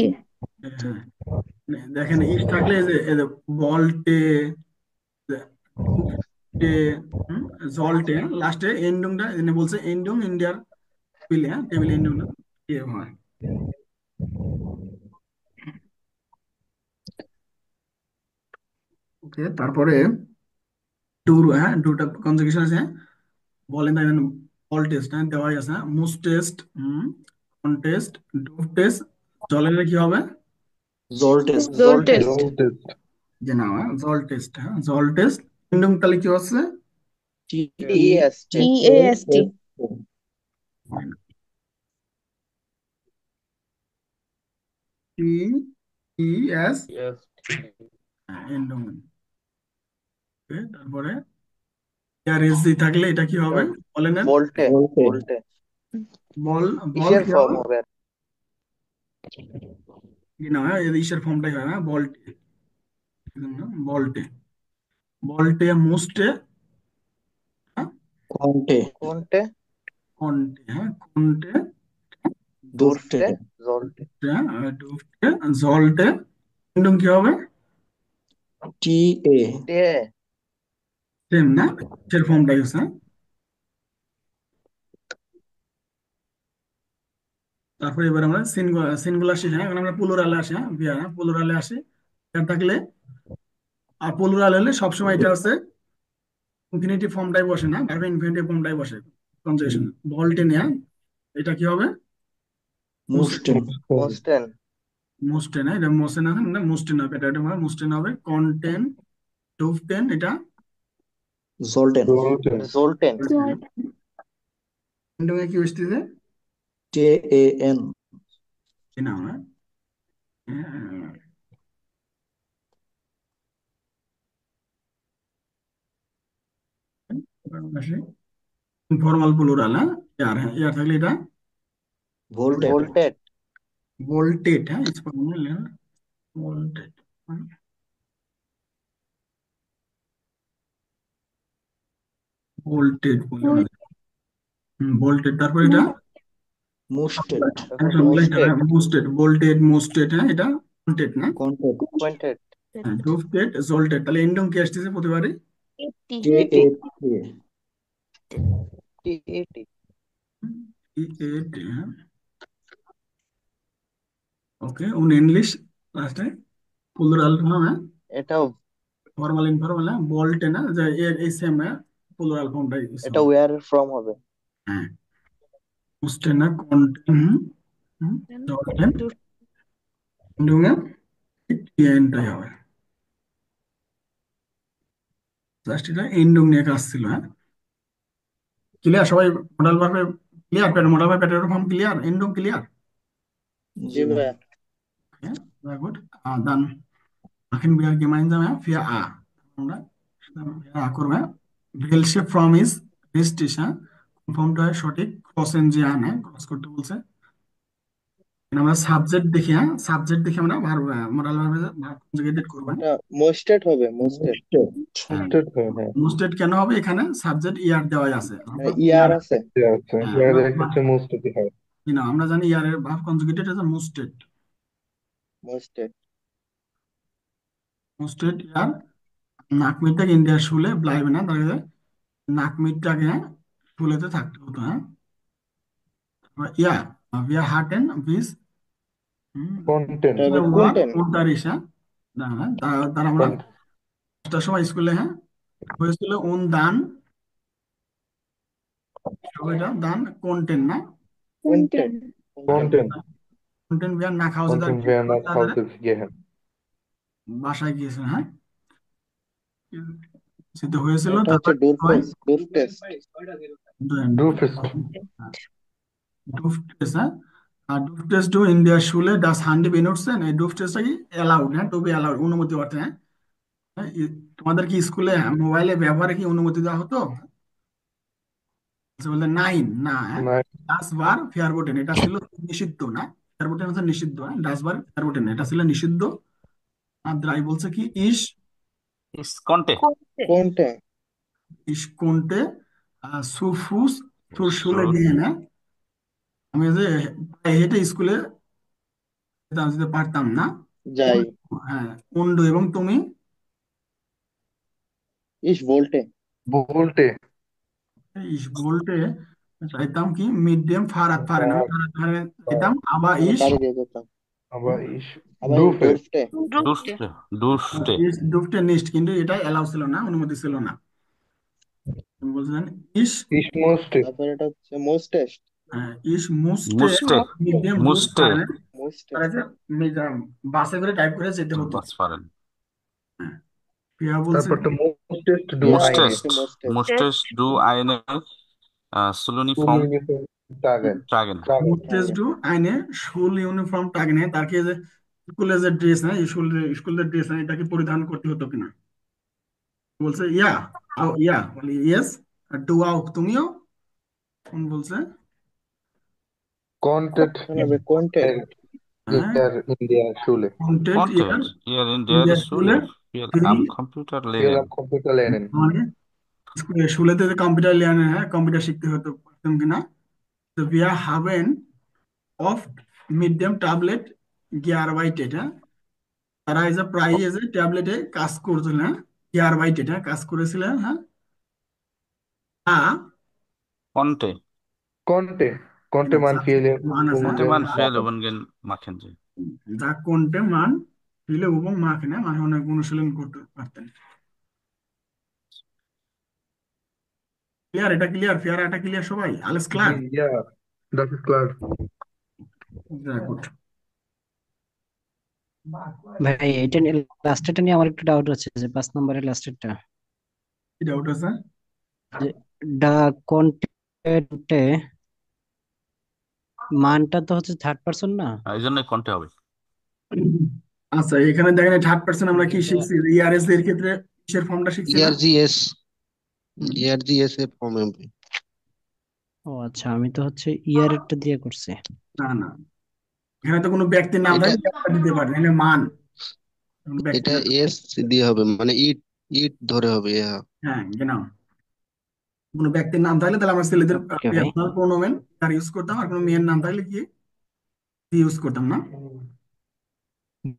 হ্যাঁ দেখেন ইস থাকলে এই যে বলটে ডুফটে জলটে, লাস্টে এন্ডুংটা এনে বলছে এন্ডুং ইন্ডিয়ার টেবিলে, হ্যাঁ টেবিল এন্ডুংটা ইয়ে হয়। ওকে, তারপরে ডু, হ্যাঁ ডুটা কনজুগেশন আছে, হ্যাঁ বলেন না এখানে অল টেস্ট, হ্যাঁ দেওয়াই আছে, হ্যাঁ মুস টেস্ট, কন্টেস্ট, ডুফ টেস্ট, জলের কি হবে? জোল টেস্ট যে না, জল টেস্ট, হ্যাঁ জল টেস্ট। এন্ডুং তাহলে কি হচ্ছে? টিএসটি ইএএসটি টি ই এস এন্ডুং। তারপরে আর এস জি থাকলে এটা কি হবে? বলেন ভোল্টে ভোল্টে বল বল কিসের কি ফর্ম হবে? হবে? কি না, হ্যাঁ ইসের ফর্মটাই হয়, হ্যাঁ বলটে, বলটে বলটে মুস্টে, হ্যাঁ কোন্টে কোনটে কন্টে, হ্যাঁ কন্টে দুরফটে জলটে ডুফটে জলটে। এন্ডুং কি হবে? TA টে সেম না, এর ফর্মটাই হচ্ছে, হ্যাঁ? তারপরে এবার আমরা সিঙ্গুলার শিখি, হ্যাঁ? এখন আমরা প্লুরালে আসি, হ্যাঁ ভিয়া, হ্যাঁ প্লুরালে আসি। এটা থাকলে আর প্লুরাল হলে সবসময় এটা হচ্ছে ইনফিনিটিভ ফর্মটাই বসে না, ভার্ব ইনফিনিটিভ ফর্মটাই বসে কনজুগেশন। বলটেন, হ্যাঁ এটা কি হবে? Mosten মোস্টেন মোস্টেন, হ্যাঁ এটা মোস্টেন আছে না, মোস্টেন হবে, এটা হবে মোস্টেন হবে। কন্টেন, ডুফটেন, এটা Zolten জোলটেন ইন্ডোনে কি বসতেছে? TAN কি নাম, হ্যাঁ? হ্যাঁ, ইনফর্মাল প্লুরাল, হ্যাঁ ইয়ার, হ্যাঁ ইয়ার থাকলে এটা Volted ভোল্টেড ভোল্টেড, হ্যাঁ ভোল্টেড, ভোল্টেড ভোল্টেড। তারপর এটা Musted মোস্টেড বুস্টেড, ভোল্টেড মুস্টেড, হ্যাঁ এটা ভোল্টেড না, Content কোয়েন্টেড ডুফটেড জোল্টেড। তাহলে এন্ডং কি আসতেছে প্রতিবারই? TAT টিএটি ওকে, উন ইংলিশ লাস্টে প্লুরাল ফর্ম, হ্যাঁ এটাও ফর্মাল ইনফর্মাল, হ্যাঁ বলটে না, যে এই সেম, হ্যাঁ প্লুরাল ফর্মটাই ইউজ এটা হবে। ওয়ার ফ্রম হবে হ্যাঁ মুস্টেড না, কন্টেন, জলটেন, এন্ডং এনটাই হবে। জাস্ট এটা এন্ডং নিয়ে কাজ ছিল, হ্যাঁ ক্লিয়ার সবাই? মডাল ভার্বে clear, modal verb pattern form clear, এন্ডং ক্লিয়ার, জি ভাইয়া okay very good. Dann machen wir gemeinsam, ja, für A আমরা A করব, হ্যাঁ welche Form ist richtig, হ্যাঁ কোন ফর্মটা সঠিক, ক্রস এন জি আন, হ্যাঁ ক্রস করতে বলছে। এখানে আমরা সাবজেক্ট দেখি, হ্যাঁ সাবজেক্ট দেখে আমরা ভার্ব মডাল ভার্বে কনজুগেটেড করব, হ্যাঁ? এটা মোস্টেড হবে মোস্টেড হ্যাঁ Musted হয়, হ্যাঁ মুস্টেড কেন হবে? এখানে সাবজেক্ট ইয়ার দেওয়াই আছে, আমরা ইয়ার আছে আছে, হ্যাঁ ইয়ার ক্ষেত্রে musted হয়। আমরা জানি ইয়ারের ভার্ব কনজুগেটেড আছে মুস্টেড, মোস্টেড মুস্টেড ইয়ার। নাক মিটটাকে ইন্ডিয়ার শুলে ব্লাইবে না, তাহলে নাক মিটটাকে শুলেতে থাকতে হতো, হ্যাঁ ইয়া wir hatten bis Content এটা হবে ওয়ার কোনটেন উনতারিশ, হ্যাঁ তার আমরা 5টার সময় স্কুলে, হ্যাঁ হয়েছিল উন দান, সবাইটা দান কোনটেন না, কোনটেন Content কোনটেন বিয়ার না খাওয়া যেত, Content wäre nach Hause gehen। বাসায় গিয়েছিল, হ্যাঁ সেটা হয়েছিল। এটা হচ্ছে তারপর হয় ডুরফেস Du bist ডুফটেস, হ্যাঁ আর ডুফটেস ডু ইন্ডিয়ার শুলে ডাস হান্ডি বেনুটসেন, এই ডুফটেসটা কি অ্যালাউড, হ্যাঁ টু বি অ্যালাউড, অনুমতি অর্থে, হ্যাঁ তোমাদের কি স্কুলে মোবাইলে ব্যবহারে কি অনুমতি দেওয়া হতো? বলতে নাইন না, হ্যাঁ nein, ডাস বার ফেয়ারবোটেন, এটা ছিল নিষিদ্ধ না, ফেয়ারবোটেন হচ্ছে নিষিদ্ধ, হ্যাঁ ডাস বার ফেয়ারবোটেন এটা ছিল নিষিদ্ধ। আর দ্রাই বলছে কি ইস ইস কন্টে কোনটে ইস কোনটে সুফুস তোর শুলে সুর গিয়ে না, আমি যে হেঁটে স্কুলে যেতে পারতাম না। যাই হ্যাঁ অন্ডু এবং তুমি ইস ভোল্টে Wohlte ইস বলতে চাইতাম কি মিডিয়াম ফারাত ফারেন, আমি ফারাত ফারেন চাইতাম, আবার মানে ইস গাড়ি দিয়ে যেতাম aber ich আবার dufe ডুরফটে দুষ্টে দুষ্টে ইস দুফটে নিস্ট, কিন্তু এটা এলাও ছিল না, অনুমতি ছিল না। তুমি বলছিলেন ইস ich musste তারপর এটা হচ্ছে মোস্টেস্ট ইস মুস্টে মুস্টে মিডিয়াম দুধ মুস্টে ফারেন, মোস্টেস্ট তারা যে বাসে করে টাইপ করে যেতে হতো। বাস পারেন প্রিয়া বলছে তারপর তো musstest du ইয়া eine মুস্টেস্ট মুস্টেস্ট ডু আইনে সুলুনিফর্ম Uniform tragen ট্রাগেন মুস্টেস ডু আইনে স্কুল ইউনিফর্ম টাগনে, তাকে যে স্কুলে যে ড্রেস, হ্যাঁ স্কুলের ড্রেস, হ্যাঁ এটাকে পরিধান করতে হতো কিনা? বলছে ইয়া ইয়া বলি ইয়েস, আর ডু আও তুমিও, কোন বলছে konntet হবে কোনটে হ্যাঁ ihr in der Schule কন্টেন্ট ইয়ার কন্টেন্ট ইয়ার ইন দেয়ার ইন্ডিয়া স্কুলে স্কুলে ফিল ফ্রি, আম কম্পিউটার wir লেনেন am Computer lernen মানে স্কুলেতে যে কম্পিউটার লেয়ার, হ্যাঁ কম্পিউটার শিখতে হতো, পারতাম কিনা? তো wir haben oft mit dem Tablet gearbeitet, হ্যাঁ তারা এই যে প্রায় এই যে ট্যাবলেটে কাজ করছিল, হ্যাঁ, ইয়ার বাইট এটা কাজ করেছিলেন, হ্যাঁ, আ Conte. Conte. Conte man fiele মান আছে, Conte ubungan man Fehlübungen machen Sie. যা কোনটে মান ফিলে এবং মাখনে মানে অনেক অনুশীলন করতে পারতেন। ক্লিয়ার? এটা ক্লিয়ার? ফেয়ার এটা ক্লিয়ার সবাই? আলেস ক্লার? Yeah, that is clear. Good. ভাই এটা নিয়ে লাস্টেরটা নিয়ে আমার একটু ডাউট আছে, যে 5 নম্বরের লাস্টেরটা, কি ডাউট আছে? যে দা কন্টেন্টে মানটা তো হচ্ছে থার্ড পারসন না? এই জন্য Conte হবে। আচ্ছা, এখানে দেখেন 30% আমরা কি শিখছি? ইআরএস এর ক্ষেত্রে কিসের ফর্মটা শিখছি না? ERGS ERGS এর ফর্ম হবে। ও আচ্ছা, আমি তো হচ্ছে ইয়ারেরটা দিয়ে করছি। না না, এখানে তো কোনো ব্যক্তির নাম এটা থাকলে আমরা দিতে পারি, এখানে মান কোনো ব্যক্তির এটা নাম। এস দিয়ে হবে, মানে ইট ইট ধরে হবে। হ্যাঁ, genau। কোনো ব্যক্তির নাম থাকলে তাহলে আমরা ছেলেদের ওকে ভাই। পার্সোনাল প্রোনোমেন তার ইউজ করতাম, আর কোনো মেয়ের নাম থাকলে কি ইউজ করতাম না।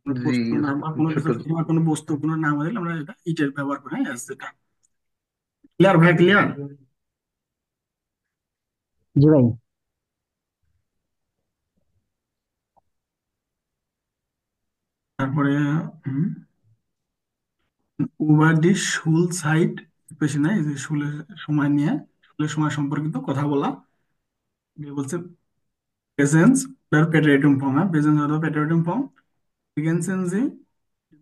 কোনো জি, বস্তুর নাম বা কোনো ছোট কিছু, কোনো বস্তু কোনো নাম হলে আমরা এটা ইটের ব্যবহার করি, হ্যাঁ, যেটা ক্লিয়ার ভাই, ক্লিয়ার? জি ভাই। তারপরে ওভার দি শুল সাইড বেশি নাই, যে শুলের সময় নিয়ে, শুলের সময় সম্পর্কিত কথা বলা। দিয়ে বলছে প্রেজেন্স তার প্রেটেরিটুম ফর্ম, হ্যাঁ, প্রেজেন্স অথবা প্রেটেরিটুম ফর্ম, প্রেগেন্সেন্সি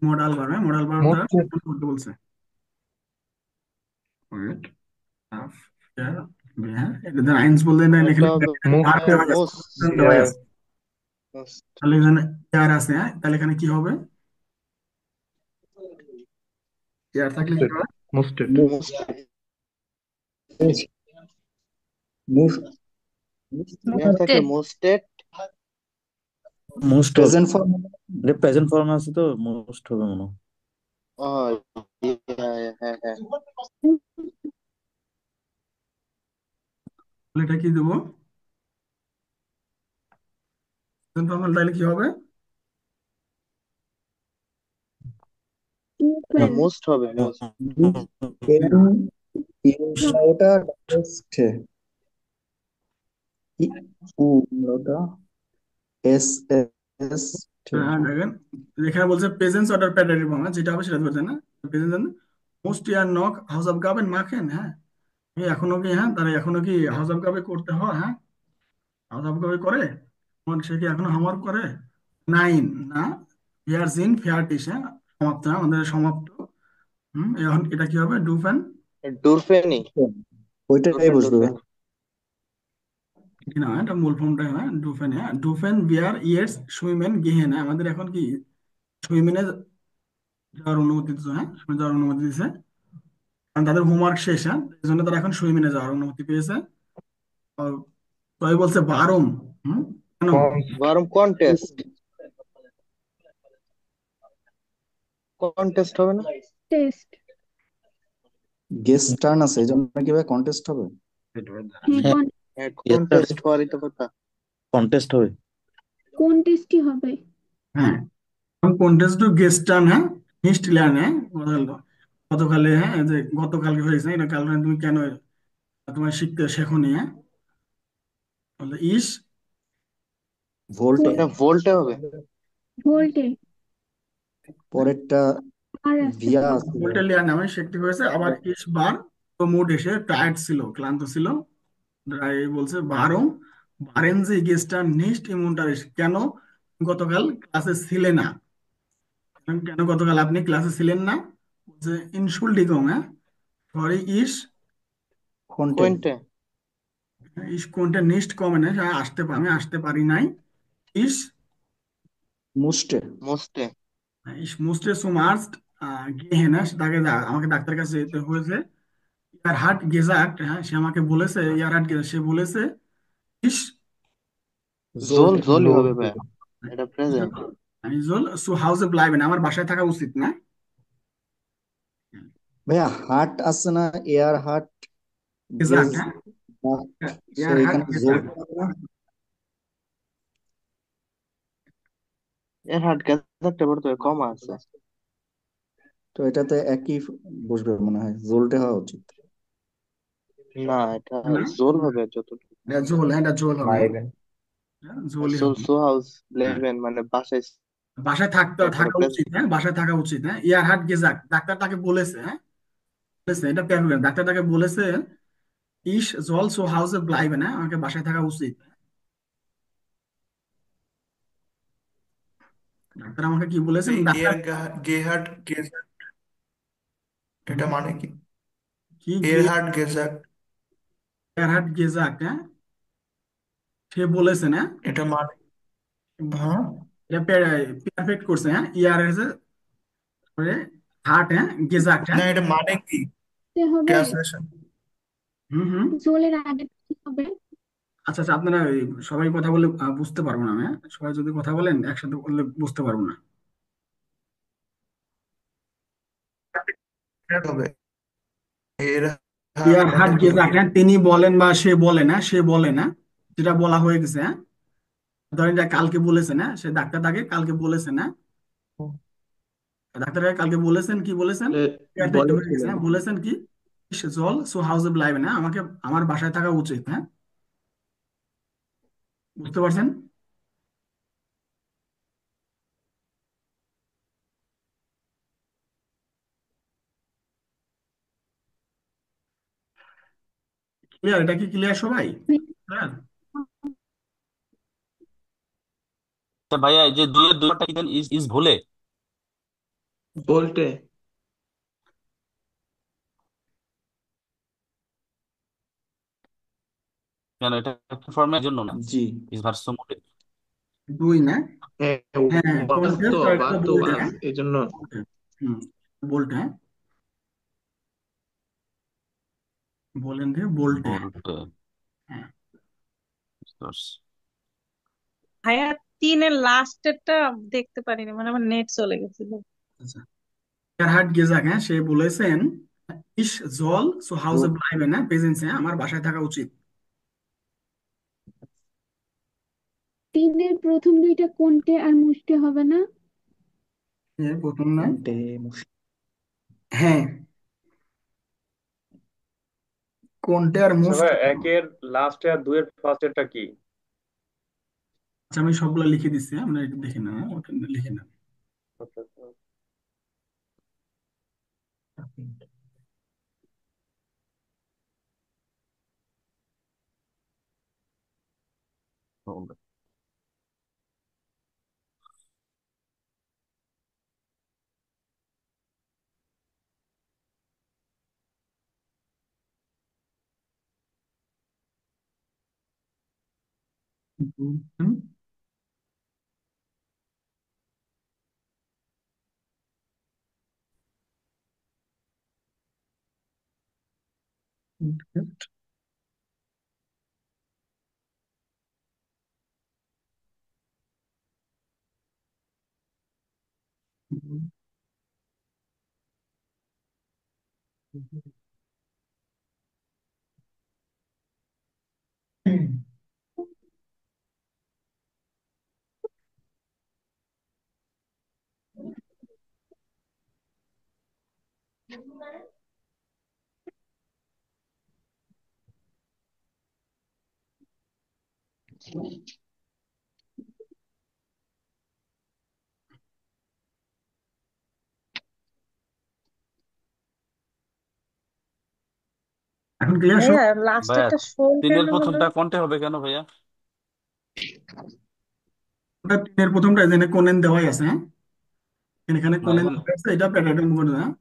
মডাল ভার্ব, হ্যাঁ, মডাল ভার্ব দ্বারা Most সম্পন্ন করতে বলছে। ওয়েট হ্যাঁ, এটা দেন আইনস বললেন না, এখানে ভার্ব দেওয়া আছে, প্রেজেন্ট দেওয়া yeah, আছে। তাহলে এখানে ইয়ার আছে, হ্যাঁ, তাহলে এখানে কি হবে? ইয়ার থাকলে কি হবে? musted. থাকে মোস্টেড মোস্ট প্রেজেন্ট ফর্ম, প্রেজেন্ট ফর্ম আছে তো মোস্ট হবে মনে হয়। হ্যাঁ হ্যাঁ তাহলে এটা কি দেবো? প্রেজেন্ট ফর্মাল তাহলে কি হবে? মোস্ট হবে মোস্ট। ওটা ওটা এস এস হ্যাঁ, দেখেন এখানে বলছে প্রেজেন্স অর্ডার প্যাটার্ন ফর্ম, যেটা হবে সেটা বলছে না, প্রেজেন্ট মোস্ট ইয়ার নক হাউস অফ গাবেন মাখেন, হ্যাঁ, এখনো কি, হ্যাঁ, তারা এখনো কি হাউস অফ গাবে করতে হয়, হ্যাঁ, হাউস অফ গাবে করে, সে কি এখনো হোমওয়ার্ক করে? নাইন না, ফেয়ার জিন ফেয়ারটিস, হ্যাঁ, সমাপ্ত, হ্যাঁ, আমাদের সমাপ্ত। এখন এটা কি হবে? ডুফেন ডুরফেনি ওইটাই বুঝলো। কি না, এটা মূল ফর্মটা, হ্যাঁ, ডুফেন, হ্যাঁ, ডুফেন বিয়ার ইয়েটস সুইমেন গেহেন, হ্যাঁ, আমাদের এখন কি সুইমেনে যাওয়ার অনুমতি দিচ্ছে, হ্যাঁ, সুইমেনে যাওয়ার অনুমতি দিচ্ছে, কারণ তাদের হোমওয়ার্ক শেষ, হ্যাঁ, এই জন্য তারা এখন সুইমেনে যাওয়ার অনুমতি পেয়েছে। আর তাই বলছে বারম, কেন? বারম কন্টেস্ট কন্টেস্ট হবে না? টেস্ট। গেস্ট টার্ন আছে, এই জন্য কিভাবে কন্টেস্ট হবে? কন্টেস্ট হওয়ারই তো কথা। কন্টেস্ট হবে। কোন টেস্টই হবে? হ্যাঁ, কন্টেস্ট টু গেস্ট টার্ন, হ্যাঁ, নিস্ট ল্যান্ড, হ্যাঁ, গতকালে, হ্যাঁ, যে গতকালকে হয়েছে, এটা কাল তুমি কেন তোমার শিখতে শেখোনি, হ্যাঁ, বলে ইস ভোল্টে, এটা ভোল্টে হবে। ভোল্টে। পরেরটা আর আছে ভিয়া আছে। ভোল্টে লিয়া নামে শিখতে হয়েছে। আবার ইস বার তো মুড এসে টায়ার্ড ছিল, ক্লান্ত ছিল, বলছে বারং বারেন যে গেস্টার নেক্সট ইমুনটারিস, কেন গতকাল ক্লাসে ছিলেন না? কেন গতকাল আপনি ক্লাসে ছিলেন না? বলছে ইনশুল্ডিগং, হ্যাঁ, সরি ইস কোয়েন্টে ইস কোনটা নেক্সট কমেন্ট, আমি আসতে পারি নাই, ইস মুস্টে মোস্টে ইস মুস্টে সুমার্স্ট গেহেন, হ্যাঁ, তাকে আমাকে ডাক্তার কাছে যেতে হয়েছে। ইয়ার হার্ট গেজাক্ট, হ্যাঁ, সে আমাকে বলেছে, ইয়ার হার্ট গেজাক্ট, সে বলেছে ইস জোল জোলই হবে ভাই, এটা প্রেজেন্ট। আমি জোল সু হাউসে ব্লাইবেন, আমার বাসায় থাকা উচিত না। ভাইয়া হার্ট আছে না, এয়ার হার্ট গেজাক্ট, হ্যাঁ, ইয়ার হার্ট এখানে জোর গেজাক্ট, এর হাট গেজাকটা পড়তে হবে, কমা আছে। তো এটাতে একই বসবে মনে হয়, জোলটে হওয়া উচিত। না, এটা না জোল হবে যতটুকু। এটা জোল, হ্যাঁ এটা জোল হবে, লাইভেন। হ্যাঁ, জোলই সো হবে। সো হাউস হ্যাঁ, লেভেন মানে বাসায় বাসায় পরে থাকা উচিত, হ্যাঁ বাসায় থাকা উচিত, হ্যাঁ ইয়ার হাট গেজাক, ডাক্তার তাকে বলেছে, হ্যাঁ বলেছে, এটা প্যারাগ্রাফ, ডাক্তার তাকে বলেছে ইস জল সো হাউসে ব্লাইবেন, হ্যাঁ আমাকে বাসায় থাকা উচিত। ডাক্তার আমাকে কি বলেছেন, এই ডাক্তার এর গেহার্ড গেজাক, এটা মানে কি? কি এরহার্ড গেজাক, ইয়ার হাট গেজাক, হ্যাঁ সে বলেছে না, এটা মানে, হ্যাঁ এটা পারফেক্ট করছে, হ্যাঁ ইয়ার এসে হার্ট, হ্যাঁ গেজাক, হ্যাঁ না, এটা মানে কি? তে হবে, ট্রান্সলেশন। হুম হুম। জোলের আগে কি হবে? আচ্ছা আচ্ছা, আপনারা সবাই কথা বলে বুঝতে পারবো না, হ্যাঁ সবাই যদি কথা বলেন একসাথে বললে বুঝতে পারবো না। হবে এরহার্ড ইয়ার মানে হাট কি? গেজাক, হ্যাঁ তিনি বলেন বা সে বলে না, সে বলে না, যেটা বলা হয়ে গেছে, হ্যাঁ ধরেন এটা কালকে বলেছে না, সে ডাক্তার তাকে কালকে বলেছে না, ডাক্তার তাকে কালকে বলেছেন, কি বলেছেন, এটা হয়ে গেছে, বলেছিলেন। হ্যাঁ বলেছেন কি জল সো হাউসে ব্লাইবেন, হ্যাঁ আমাকে আমার বাসায় থাকা উচিত, হ্যাঁ বুঝতে পারছেন? ক্লিয়ার? এটা কি ক্লিয়ার সবাই? ক্লিয়ার? তা ভাইয়া এই যে দুইয়ের দুইটা কি দেন, ইজ ইজ ভুলে? বলতে কেন এটা ফর্মের জন্য না? জি। ইজ ভার্সো মোডে। দুই না, হ্যাঁ কন্টেস্ট আর একটা বাস্তব বোল্ট, আস হ্যাঁ এই জন্য। হুম বোল্ট, হ্যাঁ বলেন যে বোল্ট, হ্যাঁ বলতে হ্যাঁ। বুঝতে পারছি। ভাইয়া তিনের লাস্টেরটা দেখতে পারিনি, মানে আমার নেট চলে গেছিল। আচ্ছা হার্ট গেজাক, হ্যাঁ সে বলেছেন ইস জল সো হাউসে জো- ব্লাইবেন, হ্যাঁ প্রেজেন্স, হ্যাঁ আমার বাসায় থাকা উচিত। তিনের প্রথম দুইটা কোনটে আর মুষ্টে হবে না? প্রথম না, কোনটে মুশকিল। হ্যাঁ কোনটে আর আচ্ছা মুস্ট। ভাই, একের লাস্টে আর দুয়ের ফার্স্টেরটা কি? আচ্ছা আমি সবগুলো লিখে দিচ্ছি, হ্যাঁ, আপনারা একটু দেখে নেন, হ্যাঁ, ওটা লিখে নেন। আচ্ছা আচ্ছা। বলতে। হুম, এখন ক্লিয়ার সব? ভাইয়া ভাইয়া লাস্টেরটা শোল কেন তিনের হলো? প্রথমটা কোনটা হবে কেন ভাইয়া? ওটা তিনের প্রথমটা এখানে কোনেন দেওয়াই আছে, হ্যাঁ এখানে না কোনেন এখানে, দেওয়া আছে, এটা প্যাটার্ন মনে, হ্যাঁ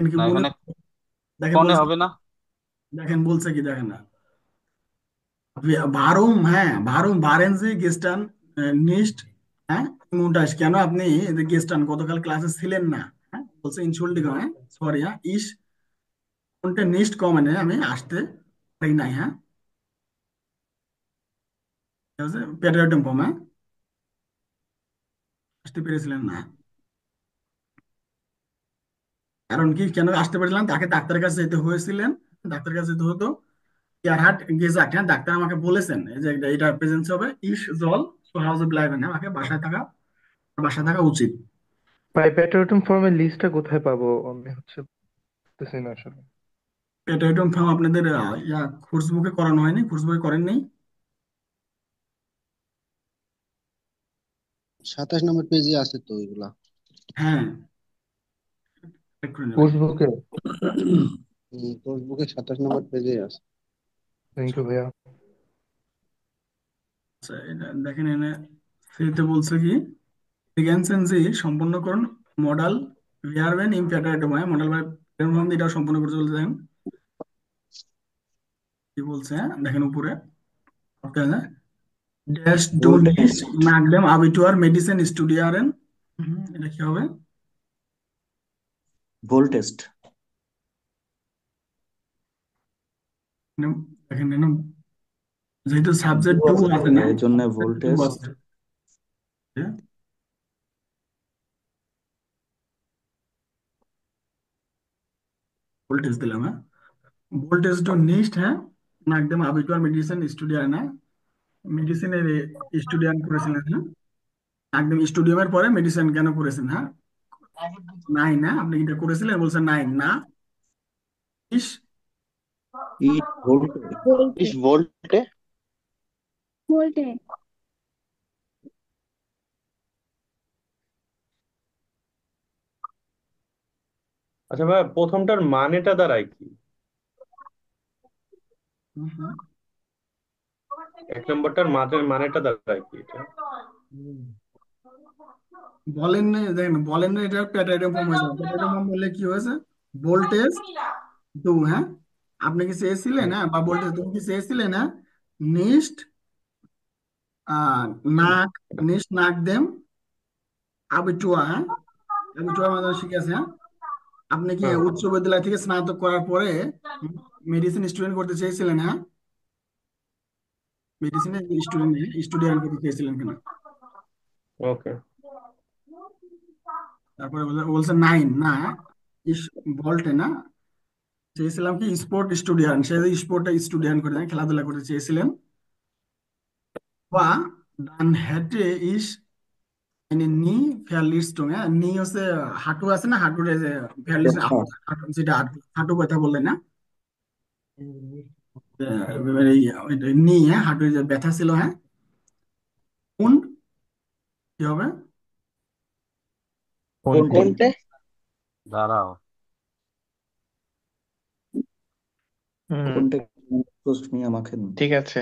এখানে কি না বলে, এখানে দেখেন কনে বলছে, হবে না। দেখেন বলছে কি দেখেন না, হ্যাঁ warum waren Sie gestern nicht, হ্যাঁ im Unterricht, কেন আপনি gestern গতকাল ক্লাসে ছিলেন না, হ্যাঁ বলছে Entschuldigung, হ্যাঁ সরি, হ্যাঁ ich konnte nicht kommen, হ্যাঁ আমি আসতে পারি নাই, হ্যাঁ প্যাটার্ন ফর্ম, হ্যাঁ আসতে পেরেছিলেন না, কারণ কি কেন আসতে পেরেছিলেন, তাকে ডাক্তারের কাছে যেতে হয়েছিলেন, ডাক্তারের কাছে যেতে হতো, ইয়ারহাট গেজাক, হ্যাঁ ডাক্তার আমাকে বলেছেন এই যে এটা প্রেজেন্স হবে ইস জল সো হাউসে ব্লাইবেন, হ্যাঁ আমাকে বাসায় থাকা বাসায় থাকা উচিত। ভাই প্যাট্রিয়টিক ফর্মের লিস্টটা কোথায় পাবো? আমি হচ্ছে বুঝতেছি না আসলে। প্যাটাইটম ফার্ম আপনাদের কোর্স বুকে করানো হয়নি, কোর্স বুকে করেন নাই? 27 নম্বর পেজে আছে তো ওইগুলা। হ্যাঁ, চেক করে নেবেন। কোর্স বুকে। কোর্স বুকে 27 নম্বর পেজে আছে। থ্যাংক ইউ ভাইয়া। আচ্ছা, এটা দেখেন এনে ফ্রিতে বলছে কি জি সম্পন্ন করুন মডেল ভিআরবেন ইন প্যাটাইটম, মডেল বাই ফার্ম এটা সম্পন্ন করতে বলতে দেখেন কি বলছে। দেখেন উপরে ড্যাশ ডু ভোল্টেজ ম্যাগডেম আবিটুয়ার মেডিসিন স্টুডিয়ারেন, এটা কি হবে? ভোল্টেজ দেখেন এখানে যেহেতু সাবজেক্ট টু আছে তো আছে না, এই জন্য টু ভোল্টেজ আছে, ভোল্টেজ দিলাম। হ্যাঁ, ভোল্টেজ টু নিস্ট, হ্যাঁ না একদম আবিটুয়ার মেডিসিন স্টুডিয়ার না, মেডিসিনের স্টুডিয়ান করেছিলেন। হ্যাঁ, একদম স্টুডিয়ামের পরে মেডিসিন কেন করেছেন? হ্যাঁ, নাইন, না আপনি এটা করেছিলেন বলছেন নাইন না ইস ইট ভোল্টেজ ভোল্টে ইস ভোল্টে ভোল্টে আচ্ছা ভাই, প্রথমটার মানেটা দাঁড়ায় কি? এক নম্বরটার মানেটা দাঁড়ায় কি এটা? বলেন না, দেখেন বলেন না, এটা প্যাটাইটম ফর্ম হয়েছে। প্যাটাইটম ফর্ম বললে কি হয়েছে? ভোল্টেজ টু, হ্যাঁ আপনি কি চেয়েছিলেন, হ্যাঁ বা ভোল্টেজ তুমি কি চেয়েছিলেন, হ্যাঁ নিস্ট নাক নিস্ট নাক দেম আবিটুয়া, হ্যাঁ আবিটুয়া মানে শিখেছে। হ্যাঁ, আপনি কি হ্যাঁ, উচ্চ বিদ্যালয় থেকে স্নাতক করার পরে মেডিসিন স্টুডেন্ট করতে চেয়েছিলেন? হ্যাঁ, মেডিসিনের স্টুডেন্ট স্টুডেন্ট করতে চেয়েছিলেন কিনা? ওকে। তারপরে বলছে নাইন না ইস ভোল্টে না চেয়েছিলাম কি স্পোর্ট স্টুডেন্ট, সে স্পোর্টে স্টুডেন্ট করে খেলাধুলা করতে চেয়েছিলেন। বা ডান হ্যাটে ইস মানে নি ফেয়ারলিস্টং, হ্যাঁ নি হচ্ছে হাঁটু আছে না, হাঁটুর এই যে ফেয়ারলিস্ট ব্যথা যেটা হাঁটু হাঁটু কথা বললে না, নি, হ্যাঁ হাঁটুর যে ব্যথা ছিল। হ্যাঁ, কোন কি হবে? কোনটে কোনটে দাঁড়াও। কোনটে পোস্ট নিয়ে আমাকে ঠিক আছে।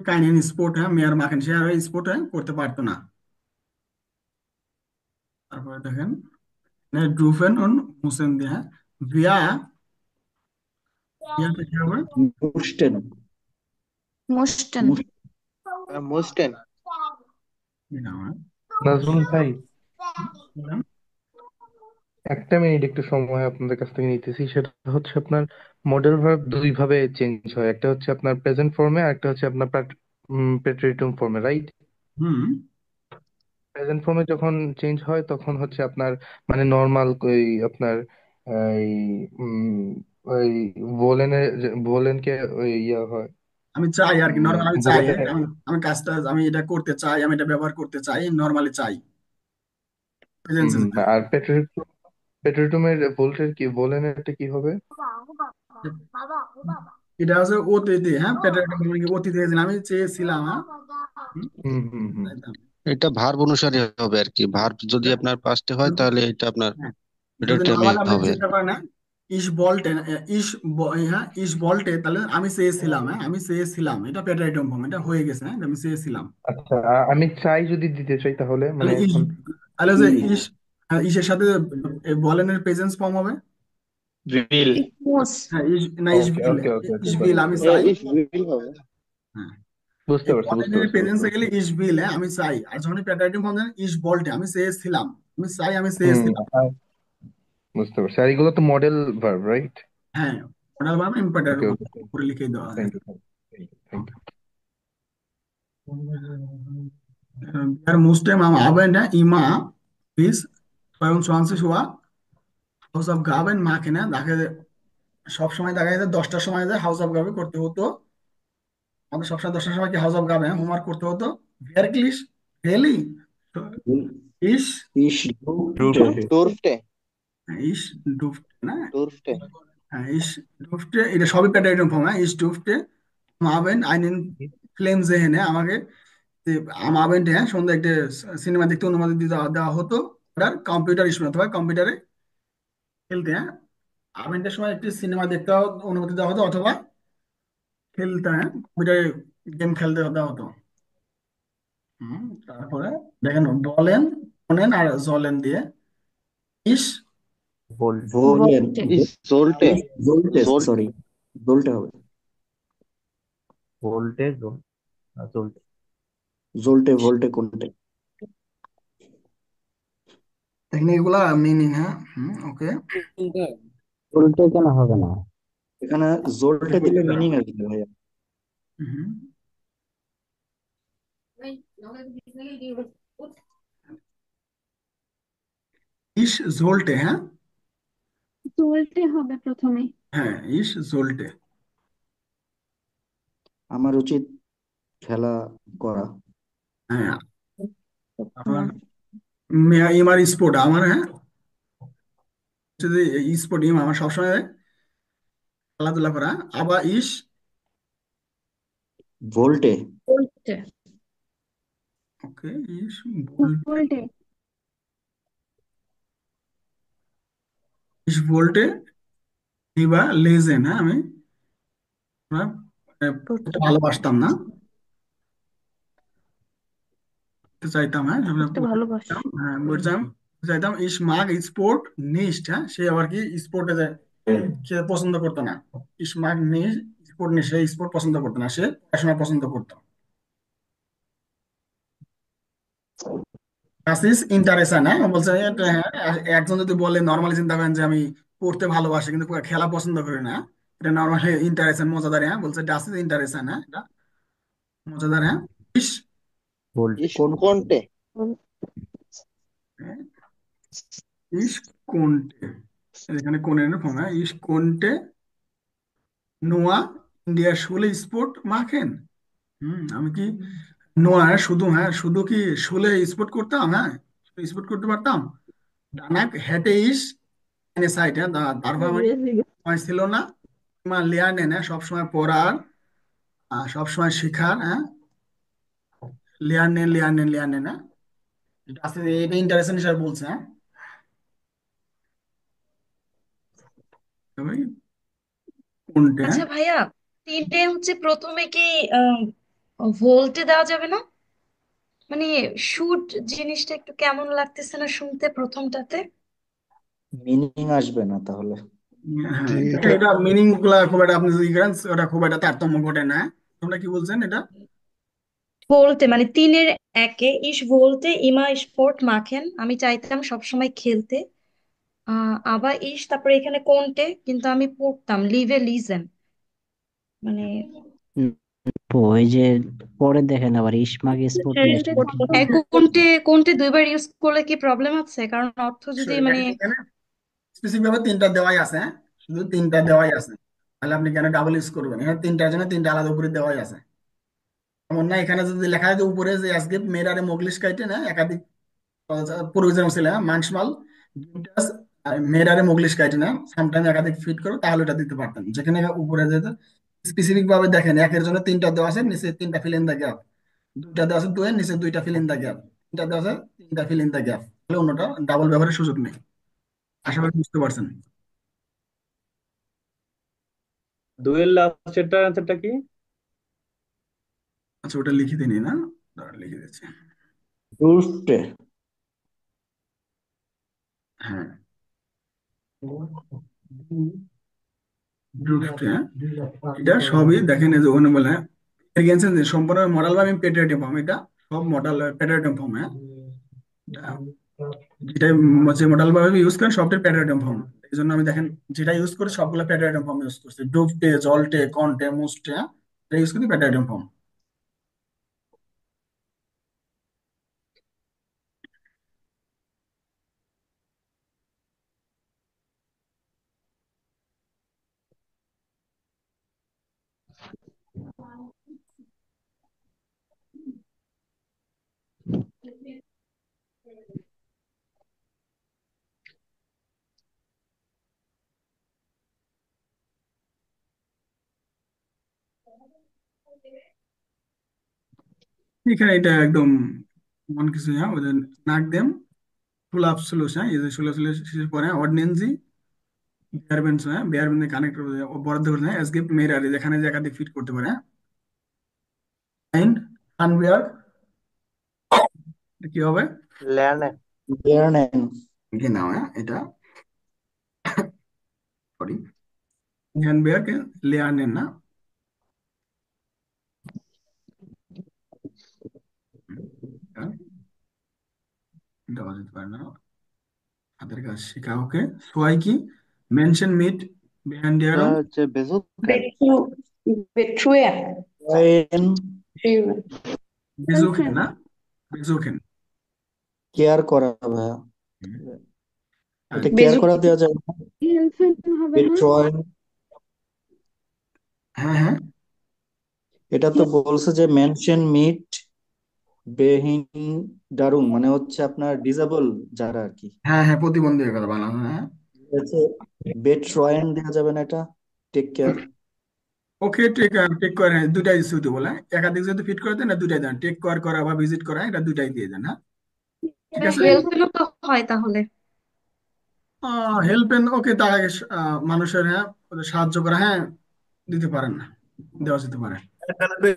কাইনেন স্পোর্ট, হ্যাঁ মেয়ার মাখেন সে আর স্পোর্ট হ্যাঁ করতে পারতো না। তারপরে দেখেন ড্রুফেন অন মুসেন দিয়ে, হ্যাঁ ভিয়া ভিয়াটা কি হবে? মুস্টেন মুস্টান। মোস্টেন এটা আমার নাজমুল ভাই, বলেন। একটা মিনিট একটু সময় আপনাদের কাছ থেকে নিতেছি। সেটা হচ্ছে আপনার মডেল ভার্ব দুই ভাবে চেঞ্জ হয়, একটা হচ্ছে আপনার প্রেজেন্ট ফর্মে আর একটা হচ্ছে আপনার প্রেট্রিটুম ফর্মে, রাইট? হুম প্রেজেন্ট ফর্মে যখন চেঞ্জ হয় তখন হচ্ছে আপনার মানে নর্মাল ওই আপনার এই ওই ভোলেনকে ওই ইয়া হয় আমি চাই আর কি, নর্মাল আমি চাই, ভোলেন। হ্যাঁ আমি আমি কাজটা আমি এটা করতে চাই, আমি এটা ব্যবহার করতে চাই, নর্মালি চাই প্রেজেন্সে। আর পেট্রিটুমের ভোলেনেরটা কি হবে? এটা হচ্ছে অতীতে, হ্যাঁ প্যাটার্ন অতীতে আমি চেয়েছিলাম। হ্যাঁ হুম হুম হুম। এটা ভার্ব অনুসারে হবে আর কি। ভার্ব যদি আপনার পাস্টে হয় তাহলে এটা আপনার হ্যাঁ, মিডল যদি টার্মে নর্মাল আপনি হবে আর চিন্তা কি। করেন না ইস বলটে হ্যাঁ ইস বলটে, তাহলে আমি চেয়েছিলাম, হ্যাঁ আমি চেয়েছিলাম, এটা প্যাটার্ন ফর্ম, এটা হয়ে গেছে। হ্যাঁ আমি চেয়েছিলাম, আচ্ছা, আমি চাই যদি দিতে চাই তাহলে মানে তাহলে ইস, এখন তাহলে যে ইস ইসের সাথে বলেনের প্রেজেন্স ফর্ম হবে। বিল মোস হ্যাঁ ইস না ওকে ইসবিল, ওকে ওকে ওকে ইসবিল আমি এ চাই। ইস বিল হবে। হ্যাঁ, বুঝতে এই পারছি বুঝতে বলেনের পারছি বুঝতে প্রেজেন্সে গেলে পারছি। ইসবিল, হ্যাঁ আমি চাই। আর যখন প্যাটার্ন ফর্ম ইস বলটে আমি চেয়েছিলাম, আমি চাই আমি হুম চেয়েছিলাম। বুঝতে পারছি। আর এগুলো তো মডেল ভার্ব, রাইট? হ্যাঁ, modal verb imperative okay okay, করে লিখে দেওয়া হয়। Thank you thank you. Wir mussten am Abend immer bis 22 Uhr Hausaufgaben machen. Daher সব সময় দেখা যাচ্ছে 10টার সময় যে হাউস অফ গাবে করতে হতো। আমাদের সবসময় 10টার সময় কি হাউস অফ গাবে হোমওয়ার্ক করতে হতো। ভেরক্লিস ভেলি ইস ইস True. ডুফটে। টুরফটে ইস ডুফট না। টুরফটে হ্যাঁ, ইস ডুফটে এটা সবই প্যাটার্ন ফর্ম। হ্যাঁ, ইস ডুফটে মাবেন আইনেন ফ্লেম জেহেনে আমাকে যে আমাবেন হ্যাঁ সন্ধ্যা একটা সিনেমা দেখতে অনুমতি দেওয়া দেওয়া হতো। ওটার কম্পিউটার স্ক্রিন অথবা কম্পিউটারে খেলতে। হ্যাঁ, আবেনটার সময় একটি সিনেমা দেখতে অনুমতি দেওয়া হতো অথবা খেলতে। হ্যাঁ, কম্পিউটারে গেম খেলতে দেওয়া হতো। তারপরে দেখেন বলেন শোনেন আর জলেন দিয়ে ইস Volt. ভোলেন। ইস জোল্টে জোল্টে, জোল সরি, জোল্টে হবে। Voltage. Volt. জোল্টে ভোল্টে কোনটে? দেখেন এগুলা মিনিং। হ্যাঁ, ওকে। উল্টো কেন হবে না? এখানে জোল্টে দিলে মিনিং আসবে ভাইয়া। ইস জোল্টে। হ্যাঁ, চলতে হবে প্রথমে। হ্যাঁ, ইস জোল্টে। আমার উচিত খেলা করা। হ্যাঁ, আমার ইমার স্পোর্ট আমার। হ্যাঁ, যদি স্পোর্ট ইম আমার সবসময় খেলাধুলা করা। আবার ইস ভোল্টে। চলতে ওকে ইস ভোল্টে। উল্টে ইস ভোল্টে লিবা লেজেন। হ্যাঁ, আমি আমরা, পড়তে ভালোবাসতাম না, পড়তে চাইতাম। হ্যাঁ, আমরা করতে ভালোবাসি। হ্যাঁ বলতাম চাইতাম ইস মাগ স্পোর্ট নিস্ট। হ্যাঁ, সে আবার কি স্পোর্টে যায় সে পছন্দ করতো না। ইস মাগ নিস্ট স্পোর্ট নিয়ে সে স্পোর্ট পছন্দ করতো না, সে পড়াশোনা পছন্দ করতো। ইস ইন্টারেস্ট। হ্যাঁ, বলছে এটা। হ্যাঁ, একজন যদি বলে নর্মালি চিন্তা করেন যে আমি পড়তে ভালোবাসি কিন্তু খেলা পছন্দ করি না, এটা নর্মালি ইন্টারেস্ট মজাদার। হ্যাঁ, বলছে ডাস ইজ ইন্টারেস্ট। হ্যাঁ, এটা মজাদার। হ্যাঁ, ইস Volt. ইস কোন কোনটে ইস কোনটে এখানে কোনের ফর্ম। হ্যাঁ, ইস কোনটে নোয়া ইন্ডিয়ার শুলে স্পোর্ট মাখেন। আমি কি নোয়া শুধু। হ্যাঁ, শুধু কি শুলে স্পোর্ট করতাম। হ্যাঁ, স্পোর্ট করতে পারতাম। ডানাক হেঁটে ইস এনে সাইড। হ্যাঁ, তারপর আমার কি সময় ছিল না। মা লেয়ার নেন। হ্যাঁ, সবসময় পড়ার সবসময় শেখার। হ্যাঁ, লেয়ার নেন লেয়ার নেন লেয়ার নেন। হ্যাঁ, এটা আছে এটা ইন্টারেস্ট হিসাবে বলছে। হ্যাঁ, তবে কোনটা। হ্যাঁ, আচ্ছা ভাইয়া, তিনটে হচ্ছে প্রথমে কি ভোল্টে দেওয়া যাবে না? মানে শুট জিনিসটা একটু কেমন লাগতেছে না শুনতে প্রথমটাতে। মিনিং আসবে না তাহলে? হ্যাঁ, এটা মিনিং গুলা খুব একটা আপনি যদি করেন ওটা খুব একটা তারতম্য ঘটে না। তোমরা কি বলছেন এটা? ভোল্টে মানে তিনের একে ইস ভোল্টে ইমা স্পোর্ট মাখেন, আমি চাইতাম সবসময় খেলতে। আবার ইস তারপরে এখানে কোনটে, কিন্তু আমি পড়তাম লিভে লিজেন মানে হুম, ওই যে পরে দেখেন আবার ইসমাক স্পোর্ট নেস্ট। কোনটে কোনটে দুইবার ইউজ করলে কি প্রবলেম আছে? কারণ অর্থ যদি মানে এখানে স্পেসিফিক ভাবে তিনটা দেওয়াই আছে। হ্যাঁ, শুধু তিনটা দেওয়াই আছে। তাহলে আপনি কেন ডাবল ইউজ করবেন? এখানে তিনটার জন্য তিনটা আলাদা উপরে দেওয়াই আছে। এমন না এখানে যদি লেখা থাকে উপরে যে আজকে মেয়েরারে মোগলিশ কাইটে না একাধিক পূর্বজন্ম ছিল। হ্যাঁ, মানসমাল গিফটাস মেয়েরারে মোগলিশ কাইটে না সামটাইম একাধিক ফিট করো তাহলে এটা দিতে পারতেন। যেখানে উপরে যেতে স্পেসিফিক ভাবে দেখেন একের জন্য তিনটা দেওয়া আছে, নিচে তিনটা ফিল ইন দা গ্যাপ। দুইটা দেওয়া আছে দুয়ের নিচে দুইটা ফিল ইন দা গ্যাপ। তিনটা দেওয়া আছে তিনটা ফিল ইন দা গ্যাপ। তাহলে অন্যটা ডাবল ব্যবহারের সুযোগ নেই। আশা করি বুঝতে পারছেন। দুয়ের লাস্টেরটার অ্যান্সারটা কি? আচ্ছা, ওটা লিখে দিনি না, দাঁড়ান লিখে দিচ্ছি। ডুফটে। হ্যাঁ, ড্রুফট। হ্যাঁ, এটা সবই দেখেন এই যে ওখানে বলে এগেন্সে সম্পূর্ণ মডেল বা পেটারিটিভ ফর্ম। এটা সব মডেল পেটারিটিভ ফর্ম। হ্যাঁ, যেটা যে মডেল ভাবে ইউজ করেন সবটাই প্যাটার্ন ফর্ম। এই জন্য আমি দেখেন যেটা ইউজ করি সবগুলো প্যাটার্ন ফর্ম ইউজ করছি। ডুপটে জলটে কন্টে মুস্টে। হ্যাঁ, এটা ইউজ করি প্যাটার্ন ফর্ম। এখানে এটা একদম মন কিছু, হ্যাঁ ওদের নাক দেম ফুল আপ সলিউশন, হ্যাঁ এই যে সলিউশন শেষের পরে অর্ডিনেন্সি বেয়ারবেন্স, হ্যাঁ বেয়ারবেন্স কানেক্ট বরাদ্দ করে হ্যাঁ এসকেপ মেরার যেখানে যে একাধিক ফিট করতে পারে, হ্যাঁ এন্ড আনবিয়ার কি হবে লেয়ারনে লেয়ারনেন। কি নাও, হ্যাঁ এটা সরি হ্যান্ডবেয়ার কে লেয়ার নেন না, হ্যাঁ, দেওয়া যেতে পারে না হাতের কাজ শেখা, ওকে সোয়াই কি মেনশন মিট বিহাইন্ড এটা ইয়ারং হচ্ছে বেজুকেন। বেট্রুয়েন ওয়েন বেজোখেন না, বেজোখেন। কেয়ার করা ভাইয়া, হ্যাঁ এটা কেয়ার করা দেওয়া যায় না? হেলফেন হবে না? বেট্রয়েন, হ্যাঁ হ্যাঁ এটা তো বলছে যে মেনশন মিট বেহিন্ডারুং, মানে হচ্ছে আপনার ডিসেবল যারা আর কি, হ্যাঁ হ্যাঁ প্রতিবন্ধী কথা বানানো, হ্যাঁ হচ্ছে বেট্রয়েন দেওয়া যাবে না? এটা take care. Okay take take করে দুটাই সুইটেবল, হ্যাঁ একাধিক যদি ফিট করে দেন না দুটাই দেন, টেক কেয়ার করা বা ভিজিট করা এটা দুটাই দিয়ে দেন, হ্যাঁ ঠিক আছে। হেল্পেনও তো হয় তাহলে। হেল্প এন্ড ওকে তার আগে মানুষের, হ্যাঁ ওদের সাহায্য করা, হ্যাঁ দিতে পারেন না, দেওয়া যেতে পারে। তাহলে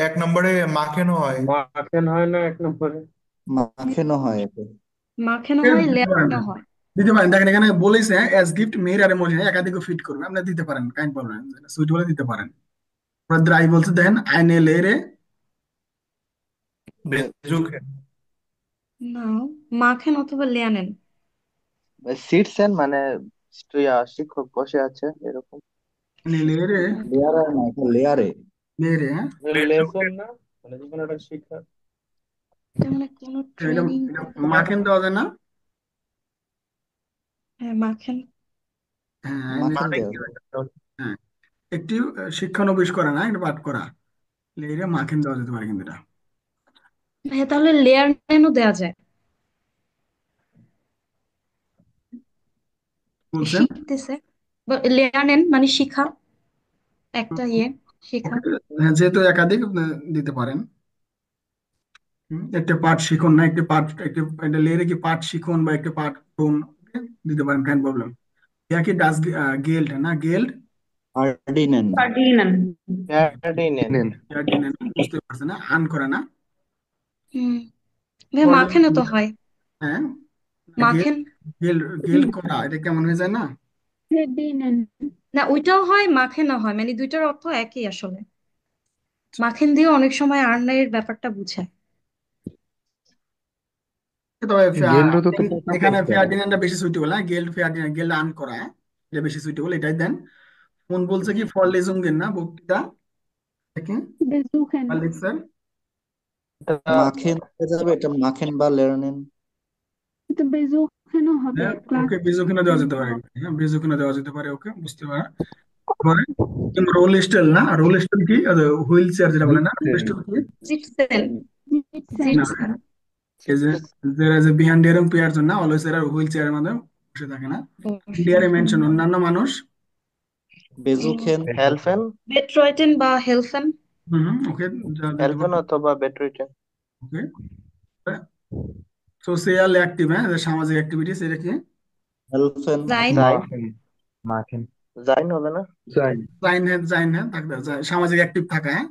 এক নম্বরে মাখেনও হয়। মাখেন হয় না এক নম্বরে? মাখেনো হয় এতে। মাখেনও এর হয়, দিতে পারেন না, লেয়ারও হয়। দিতে পারেন, দেখেন এখানে বলেছে অ্যাজ গিফট মেয়ের আর মনে একাধিক ফিট করবে, আপনি দিতে পারেন কাইন্ড প্রবলেম সুইট বলে দিতে পারেন। দ্রাই বলছে দেখেন আইনে লেরে বেজুকেন। না, মাখেন অথবা লেয়ানেন। সিটসেন মানে শিক্ষক বসে আছে এরকম। আইনে লেরে লেয়ারে না, এটা লেয়ারে। লেরে, হ্যাঁ লেসন না, মানে যখন একটা শিক্ষা। এটা মানে কোনো এটা ট্রেনিং। এটা মাখেন দেওয়া যায় না, হ্যাঁ মাখেন। হ্যাঁ আইনে মাখন মানে দেওয়া কি যায়। হয় তাহলে? হ্যাঁ একটি শিক্ষানবিশ করা না এটা পাঠ করা, লেরে মাখেন দেওয়া যেতে পারে কিন্তু এটা হ্যাঁ তাহলে লেয়ারনেনও দেওয়া যায়। বলছেন। শিখতেছে, লেয়ারনেন মানে শিখা, একটা শিখা। ওকে হ্যাঁ যেহেতু একাধিক দিতে পারেন। একটা পাঠ শিখুন না, একটা পাঠ একটা লেরে কি পাঠ শিখুন বা একটা পাঠ পড়ুন, okay? দিতে পারেন কেন প্রবলেম। ইয়া কি ডাস গেল্ড না গেল্ড ফার্ডিনেন। ফার্ডিনান্ড। ফ্যার্ডিনেন্ড। নেন। ফার্ডিনেন্ড, বুঝতে পারছেন না আন করে না হুম, ভাই মাখেনও তো ফার্ডিনেন্ড, হয়। হ্যাঁ গেল্ড মাখেন। গেল্ড গেল্ড করা এটা কেমন হয়ে যায় না। ফার্ডিনান্ড। না ওইটাও হয়, মাখেনও হয়, মানে দুইটার অর্থ একই আসলে। মাখেন দিয়ে অনেক সময় আর্নের ব্যাপারটা বুঝায়। তবে গেলরো তো এখানে কথা এখানে বলতে হবে। ফার্ডিনেন্ডটা বেশি সুইটেবল, হ্যাঁ গেল্ড ফার্ডিনেন্ড গেল্ড আন করা, হ্যাঁ এটা বেশি সুইটেবল, এটাই দেন। কোন বলছে কি ফর লেজুঙ্গেন না বক্তৃতা থেকে বেসুখেন। বা লেকচার, মাখেন দেওয়া যাবে, এটা মাখেন বা লেয়ারনেন। এটা বেসুখেনও হবে হ্যাঁ ক্লাস। ওকে বেজোকিনা দেওয়া যেতে পারে, হ্যাঁ বেজোকিনা দেওয়া যেতে পারে, ওকে বুঝতে পারে পরে। রোল স্টাইল না, রোল স্টাইল কি হুইল চেয়ার যেটা বলে না, রোল জিতছেন। স্টাইল কি জিটসেন। জিটসেন। না, জিটসেন। এই যে যে বিহাইন্ড এরং পেয়ার জন্য অলওয়েজ এরা হুইল চেয়ারের মধ্যে বসে থাকে না। বসে। ইন্ডিয়ারে মেনশন অন্যান্য মানুষ, বেজুখেন। হেলফেন। বেট্রয়েটেন বা হেলফেন। ওকে দিতে হেলফেন পারে, অথবা বেট্রিটেন। ওকে সোশিয়াল অ্যাক্টিভ, হ্যাঁ যে সামাজিক অ্যাক্টিভিটিস এটা কি হেলফেন। জাইন। জাইন। মাখেন মাখেন জাইন হবে না? যাই। জাইন হ্যাঁ থাকতে সামাজিক অ্যাক্টিভ থাকা, হ্যাঁ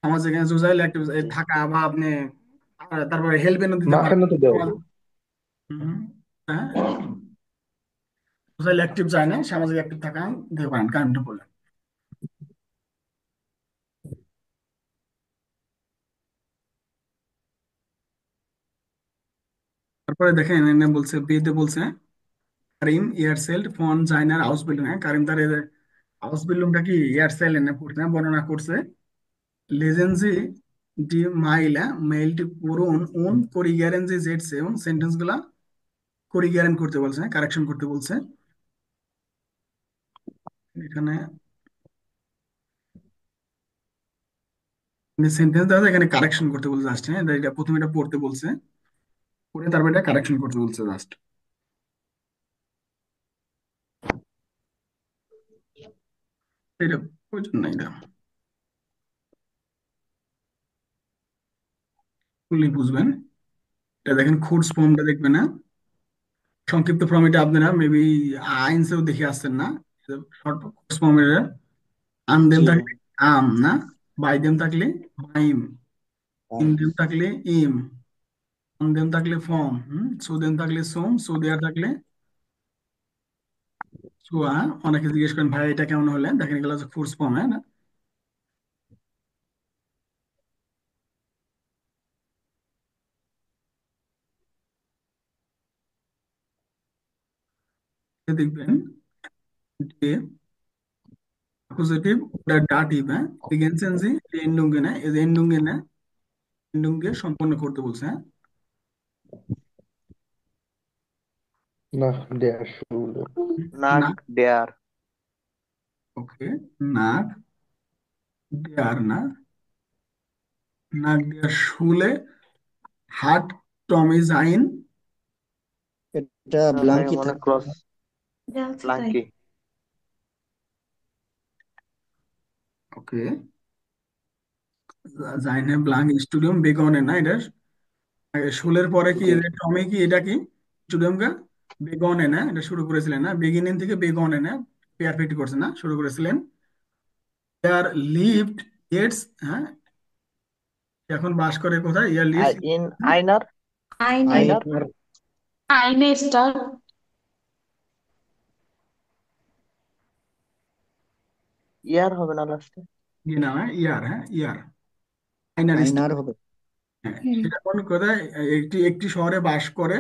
সামাজিক সোশ্যাল অ্যাক্টিভ থাকা বা আপনি তারপরে হেল্প এনে দিতে পারেন। মাখেনও তো দেওয়া যায়। হুম, হ্যাঁ সোশ্যাল অ্যাক্টিভ যায় না, সামাজিক অ্যাক্টিভ থাকা দিতে পারেন কারেন্ট বলে। তারপরে দেখেন এনে বলছে বিয়েতে বলছে কারিম এয়ারসেল ফন জাইনার হাউস বিল্ডিং, হ্যাঁ কারিম তার হাউস বিল্ডিংটা কি এয়ারসেল এনে পড়তে বর্ণনা করছে লেজেন্সি ডি মাইলা মেইলটি পুরুন উন করিগেরেন যে জেটস এবং সেন্টেন্স গুলা করিগেরেন করতে বলছে, কারেকশন করতে বলছে এখানে সেন্টেন্স দেওয়া এখানে কারেকশন করতে বলছে জাস্ট, হ্যাঁ এটা প্রথমে এটা পড়তে বলছে, পড়ে তারপর এটা কারেকশন করতে বলছে জাস্ট, এটা প্রয়োজন নাই এটা। ফুললি বুঝবেন। এটা দেখেন খুডস ফর্মটা দেখবেন না, সংক্ষিপ্ত ফর্ম এটা আপনারা মেবি আইনসেও দেখে আসছেন না। শর্ট খুডস ফর্মের আন দেম জি থাকলে আম না, বাই দেম থাকলে বাইম, ইন দেম থাকলে ইম, অন দেম থাকলে ফর্ম, সো দেম থাকলে সোম, সো দেয়ার থাকলে সোয়া। অনেকে জিজ্ঞেস করেন ভাই এটা কেমন হলে, দেখেন এগুলো হচ্ছে ফুডস ফর্ম, হ্যাঁ না। এ দেখবেন যে অ্যাকুজেটিভ oder দাটিভ, হ্যাঁ ergänzen Sie die Endungen, হ্যাঁ এই যে এন্ডুঙ্গে না, এন্ডুঙ্গে সম্পন্ন করতে বলছে, হ্যাঁ। Nach der Schule. নাক না, দেয়ার। ওকে, নাক দেয়ার না, নাক দেয়ার শুলে হাট টমি জাইন। এটা না ভাই ব্লাঙ্কি মনে থাকবে ক্রস যাচ্ছে তাই। প্লাঙ্কি। ওকে, জাইনে ব্লাঙ্ক স্টুডিয়াম বেগনে না, এটা শুলের পরে কি টমি কি এটা কি স্টুডিয়াম কা বেগনে না, এটা শুরু করেছিলেন না, বিগিনিং থেকে বেগনে না পেয়ারফেক্ট করছে না শুরু করেছিলেন। ইয়ার লিভড ইটস, হ্যাঁ এখন বাস করে কোথায়, ইয়ার লিভস। ইন আইনার আইনে আইনার আইনার আইনে স্টার। ইয়ার হবে না লাস্টে? কি নাম, হ্যাঁ ইয়ার, হ্যাঁ ইয়ার, আইনার স্টার। আইনার হবে। হ্যাঁ সেটা কোন কোথায়, একটি একটি শহরে বাস করে।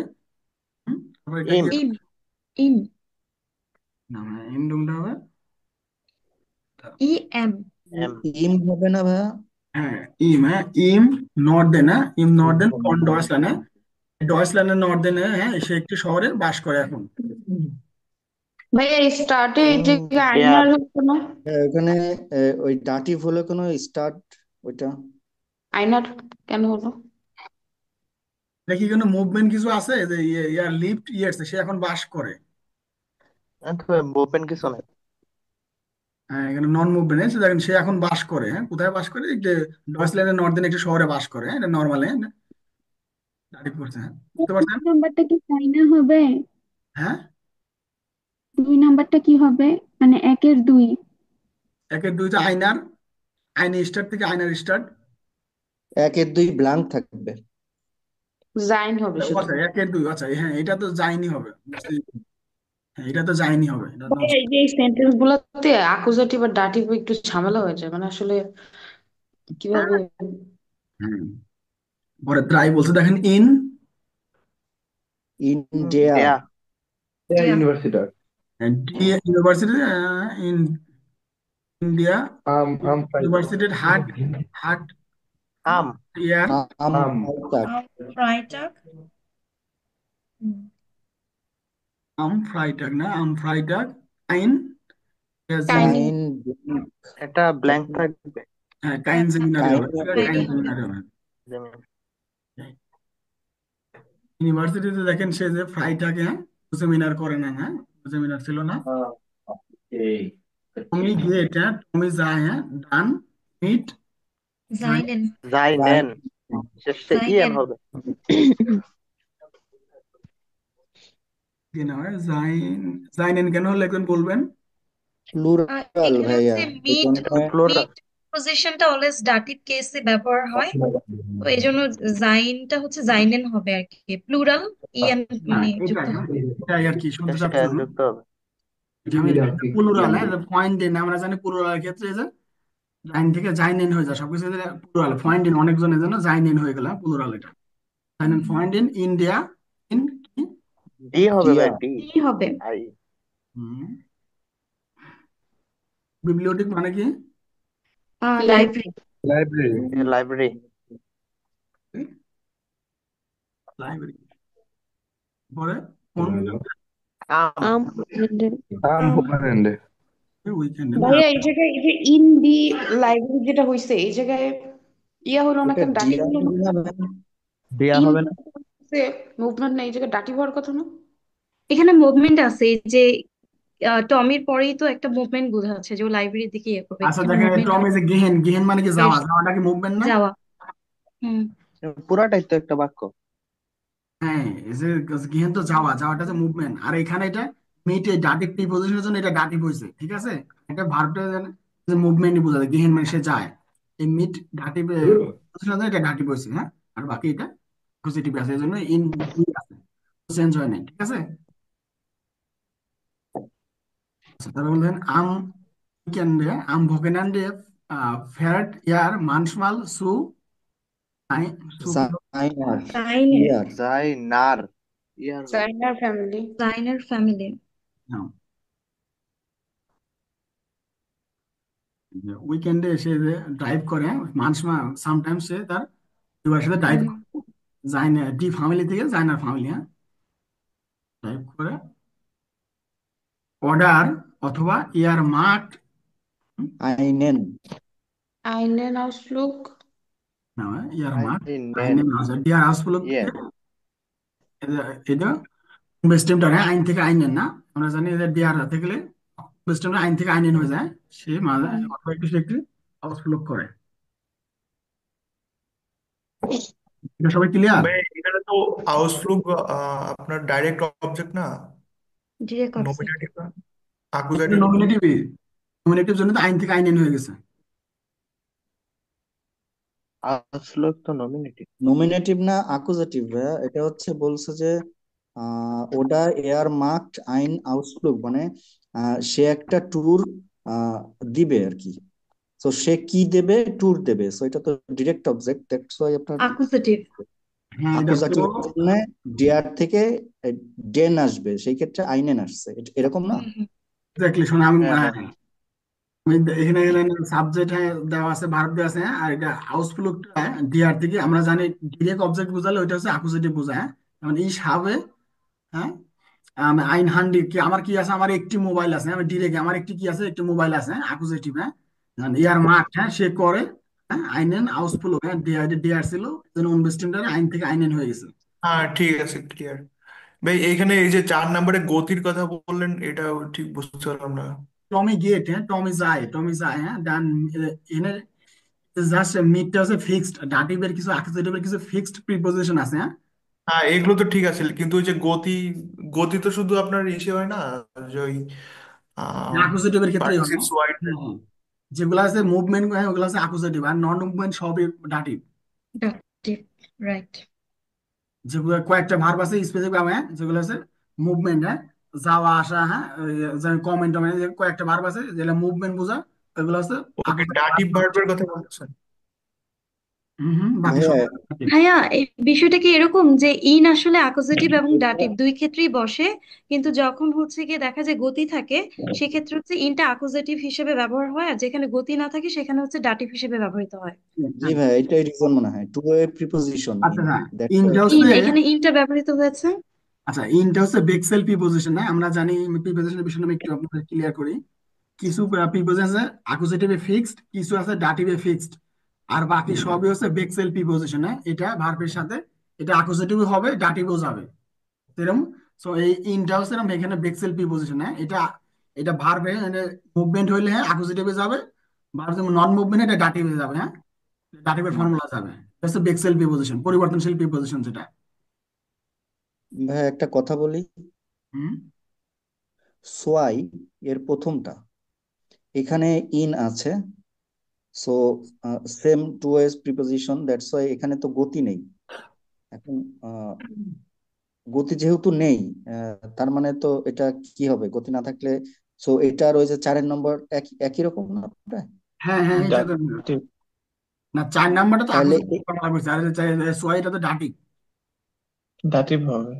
তারপর এটা ইন কি ইম ইম নাম, ইন্ডুমটা হবে, ই এম এম ইম হবে না ভাইয়া? হ্যাঁ ইম, হ্যাঁ ইম নর্দেন, হ্যাঁ ইম নর্দেন ফন ডয়েচল্যান্ড, হ্যাঁ ডয়েচল্যান্ডের নর্দেনে, হ্যাঁ সে একটি শহরে বাস করে এখন। ভাইয়া স্টার্টে এই ইন জায়গায় দেয়ার। আইনার হতো না? হ্যাঁ, ওখানে ওই ডাটিভ হলে কোনো স্টার্ট ওইটা আইনার কেন হলো? দেখি কোনো মুভমেন্ট কিছু আছে যে ইয়ার লিভড ইয়ার্স, সে এখন বাস করে। মুভমেন্ট কিছু নাই। হ্যাঁ এখানে নন মুভমেন্ট আছে, দেখেন সে এখন বাস করে, হ্যাঁ কোথায় বাস করে, যে ডয়েচল্যান্ডের নর্দেন একটি শহরে বাস করে, হ্যাঁ এটা নর্মাল, হ্যাঁ দাঁড়িয়ে পড়ছে, হ্যাঁ বুঝতে পারছেন। দুই নাম্বারটা কি চাইনা হবে? হ্যাঁ দুই নাম্বারটা কি হবে? মানে একের দুই। একের দুইটা আইনার, আইনে স্টার্ট থেকে আইনার স্টার্ট। একের দুই ব্লাঙ্ক থাকবে। জাইন হবে শুধু। আচ্ছা একের দুই, আচ্ছা হ্যাঁ এটা তো যায়নি হবে, হ্যাঁ এটা তো যায়নি হবে, এটা ভাইয়া এই যে এই সেন্টেন্স গুলোতে অ্যাকুজেটিভ আর ডাটিভ একটু ঝামেলা হয়ে যায়, মানে আসলে কিভাবে। হুম। পরে ট্রাই বলছে দেখেন ইন ইন্ডিয়া দেয়া ইউনিভার্সিটার। ইউনিভার্সিটি, ইন ইন্ডিয়া আম ইউনিভার্সিটির হাট, হাট আম ইয়ার আম আম ফ্রাইটাগ ফ্রাইটাক আম ফ্রাইটাগ না, আম ফ্রাইটাগ আইন কাইন কাইন এটা ব্ল্যাঙ্ক থাকবে। হ্যাঁ কাইন সেমিনারি হবে, কাইন কাইন সেমিনারি হবে। ইউনিভার্সিটিতে দেখেন সে যে ফ্রাইটাকে, হ্যাঁ সেমিনার করে না, হ্যাঁ সেমিনার ছিল না। টমি গেট, হ্যাঁ টমি যায়, হ্যাঁ ডান মিট জাইনেন জাইনেন শেষে ইএন জাইনেন হবে। কি নাম হয় জাইন, জাইনেন কেন হলো একজন বলবেন। প্লুরাল এখানে ভাইয়া হচ্ছে মিট এখানে প্লুরাল মিট পজিশনটা অলওয়েজ ডাটিভ কেসে ব্যবহার হয়, তো এই জন্য জাইনটা হচ্ছে জাইনেন হবে আর কি, প্লুরাল ইএন হ্যাঁ মানে এটাই, যুক্ত হ্যাঁ হবে। এটাই আর কি শুনতে শেষে চাচ্ছেন। এন যুক্ত হবে। প্লুরাল, হ্যাঁ পয়েন্ট দেন, আমরা জানি প্লুরালের ক্ষেত্রে যে জাইন থেকে জাইনেন হয়ে যায়, সবকিছু প্লুরাল, পয়েন্ট ইন অনেকজনের জন্য জাইনেন হয়ে গেল প্লুরাল, এটা জাইনেন পয়েন্ট ইন ইন্ডিয়া, ইন কি ডি হবে ভাই, ডি কি হবে? আই বিবলিওটেক মানে কি, লাইব্রেরি লাইব্রেরি। লাইব্রেরি। লাইব্রেরি। পরে কোন আম আম আম পার্মানেন্টে। উইকেন্ডে না, ভাইয়া এই জায়গায় এই যে ইন দি লাইব্রেরি যেটা হয়েছে এই জায়গায় ইয়া হলো না ওটা কেন, ডাটিভ ডিয়া হলো না? হবে না ভাইয়া? দেয়া ইন হবে না। মুভমেন্ট না, এই জায়গায় ডাটিভ হওয়ার কথা না? এখানে মুভমেন্ট আছে, এই যে টমির পরেই তো একটা মুভমেন্ট বোঝাচ্ছে যে ও লাইব্রেরির দিকে ইয়ে করবে, আচ্ছা এখানে দেখেন মুভমেন্ট টম আছে, যে গেহেন, গেহেন মানে কি যাওয়া, বেশ যাওয়াটা কি মুভমেন্ট না। যাওয়া। হুম পুরাটাই তো একটা বাক্য। হ্যাঁ, এই যে গেহেন তো যাওয়া, যাওয়াটা যে মুভমেন্ট, আর এখানে এটা মিটে ডাটিভ প্রিপোজিশনের জন্য এটা ডাটিভ হয়েছে, ঠিক আছে। এটা ভার্বটা যে মুভমেন্টই বোঝায়, গেহেন মানে সে যায়, এই মিট ডাটিভ প্রিপোজিশনের জন্য এটা ডাটিভ হয়েছে, হ্যাঁ। আর বাকি এটা পজিটিভ আছে, এই জন্য ইন আছে, চেঞ্জ হয় নাই, ঠিক আছে। আচ্ছা, তারপর বললেন আম উইকেন্ডে আম ভোকেনান্ডে ফেয়ার্ড ইয়ার মানসমাল সু আই সু সাইনার সাইনের ইয়ার জাইনার ইয়ার হবে। চাইনার ফ্যামিলি। সাইনের ফ্যামিলি। উইকেন্ডে সে যে ড্রাইভ করে, মানসমা সামটাইমস সে তার পরিবারের সাথে ড্রাইভ করে, যায় না ডি ফ্যামিলি থেকে জাইনার ফ্যামিলি, হ্যাঁ, ড্রাইভ করে। অর্ডার অথবা ইয়ার মার্ক, আইনেন Einen Ausflug. না ইয়ার মার্ক আইনেন আইনে আছে ডিয়ার হাউসফুল, ইয়ে এটা বেস্টেমটা, হ্যাঁ, আইন থেকে আইনেন না, আমরা জানি যে ডিয়ার থেকে বেস্টেমটা আইন থেকে আইনেন হয়ে যায়, সে মাঝে অথবা একটু সে একটু হাউসফুল করে। এটা সবাই ক্লিয়ার? ভাই এখানে তো আউসফ্লুগ আপনার ডাইরেক্ট অবজেক্ট না, ডিরেক্ট অবজেক্ট। নমিনেটিভ না, আকুজাটিভ। নমিনেটিভ, নমিনেটিভ জন্য তো আইন থেকে আইনেন হয়ে গেছে। আউসফ্লুগ তো নমিনেটিভ। নমিনেটিভ না আকুজাটিভ ভাইয়া, এটা হচ্ছে বলছে যে ওডার এয়ার মার্কড আইন আউসফ্লুগ, মানে সে একটা ট্যুর দিবে আর কি। তো সে কি দেবে? ট্যুর দেবে। সো এটা তো ডিরেক্ট অবজেক্ট, দ্যাটস ওয়াই আপনার আকুজেটিভ। হ্যাঁ, এটা তো আকুজাটিভ জন্য ডিয়ার থেকে ডেন আসবে, সেই ক্ষেত্রে আইনেন আসছে, এরকম না? এক্স্যাক্টলি। শোনো আমি হ্যাঁ হ্যাঁ আমি এখানে সাবজেক্ট দেওয়া আছে, ভার্ব দেওয়া আছে, হ্যাঁ, আর এটা হাউসফুলটা ডিআর থেকে আমরা জানি ডিরেক্ট অবজেক্ট বোঝালে ওইটা হচ্ছে আকুজেটিভ বোঝায়, হ্যাঁ। যেমন ইস হাবে, হ্যাঁ, আইন হান্ডি কি আমার কি আছে, আমার একটি মোবাইল আছে, আমি ডিরেক্ট আমার একটি কি আছে, একটি মোবাইল আছে, হ্যাঁ, আকুজেটিভ, হ্যাঁ। ইয়ার মার্ক, হ্যাঁ, সে করে, হ্যাঁ, আইনেন হাউসফুল, হ্যাঁ, ডিআর ডিআর ছিল, উনবেস্টিনটা আইন থেকে আইনেন হয়ে গেছে। হ্যাঁ ঠিক আছে, ক্লিয়ার। ভাই এইখানে এই যে 4 নম্বরে গতির কথা বললেন, এটা ঠিক বুঝতে পারলাম না। টমি গেট, হ্যাঁ, টমি যায়, টমি যায়, হ্যাঁ, ডান। এনে জাস্ট মিটটা হচ্ছে ফিক্সড, ডাটিভের কিছু অ্যাকুজেটিভের কিছু ফিক্সড প্রিপোজিশন আছে, হ্যাঁ। হ্যাঁ এগুলো তো ঠিক আছে, কিন্তু ওই যে গতি, গতি তো শুধু আপনার ইসে হয় না, যে ওই অ্যাকুজেটিভের ক্ষেত্রেই হয়, পার্টিসিপস হ্যাঁ। ওয়াইড। হ্যাঁ, হ্যাঁ। যেগুলো আছে মুভমেন্ট, ওগুলো আছে অ্যাকুজেটিভ, আর নন মুভমেন্ট সবই ডাটিভ। ডাকটিভ, রাইট। যেগুলো কয়েকটা ভার্ব আছে স্পেসিফিক ভাবে, হ্যাঁ, যেগুলো আছে মুভমেন্ট, হ্যাঁ, যাওয়া আসা, হ্যাঁ, কমেন্ট টমেন্ট, কয়েকটা ভার্ব আছে যেগুলো মুভমেন্ট বোঝায়, ওগুলো আছে ওকে, ডাটিভ ভার্বের কথা বলতেছেন? বাকি ভাইয়া সব ডাটিভ। ভাইয়া এই বিষয়টা কি এরকম যে ইন আসলে অ্যাকুজেটিভ এবং ডাটিভ দুই ক্ষেত্রেই বসে, কিন্তু যখন হচ্ছে গিয়ে দেখা যায় গতি থাকে সেক্ষেত্রে হচ্ছে ইনটা অ্যাকুজেটিভ হিসেবে ব্যবহার হয়, আর যেখানে গতি না থাকে সেখানে হচ্ছে ডাটিভ হিসেবে ব্যবহৃত হয়। জি ভাইয়া, এটাই রিজন মনে হয়, টু ওয়ে প্রিপোজিশন আচ্ছা, ইন, হ্যাঁ, দ্যাটস ওয়াই। ইনটা ইন, হচ্ছে, এখানে ইনটা ব্যবহৃত হয়েছে। আচ্ছা, ইনটা হচ্ছে বেক্সেল প্রিপোজিশন, হ্যাঁ, আমরা জানি প্রিপোজিশনের বিষয়ে আমি একটু আপনাদের ক্লিয়ার করি। কিছু প্রিপোজিশন আছে অ্যাকুজেটিভে ফিক্সড, কিছু আছে ডাটিভে ফিক্সড, আর বাকি সবই হচ্ছে বেক্সেল প্রিপোজিশন, হ্যাঁ। এটা ভার্বের সাথে এটা অ্যাকুজেটিভ হবে, ডাটিভও যাবে, এরকম। সো এই ইনটা হচ্ছে এরকম, এখানে বেক্সেল প্রিপোজিশন, হ্যাঁ। এটা এটা ভার্বে মুভমেন্ট হইলে, হ্যাঁ, অ্যাকুজেটিভে যাবে, ভার্ব যেমন নন মুভমেন্ট এটা ডাটিভে যাবে, হ্যাঁ, ডাটিভের ফর্মুলা যাবে। এটা হচ্ছে বেক্সেল প্রিপোজিশন, পরিবর্তনশীল প্রিপোজিশন যেটা। ভাইয়া একটা কথা বলি, হুম। সোয়াই এর প্রথমটা, এখানে ইন আছে, so same two ways preposition, that's why এখানে তো গতি নেই। এখন গতি যেহেতু নেই, তার মানে তো এটা কি হবে গতি না থাকলে? সো এটা রয়েছে 4 নম্বর, একই একই রকম না প্রায়? হ্যাঁ, হ্যাঁ, এটা তো ডাটিভ। না, 4 নাম্বারটা তো তাহলে অ্যাকুজেটিভ ফর্মুলা করছে, আর সোয়াই এটা তো ডাটিভ। ডাটিভ হবে।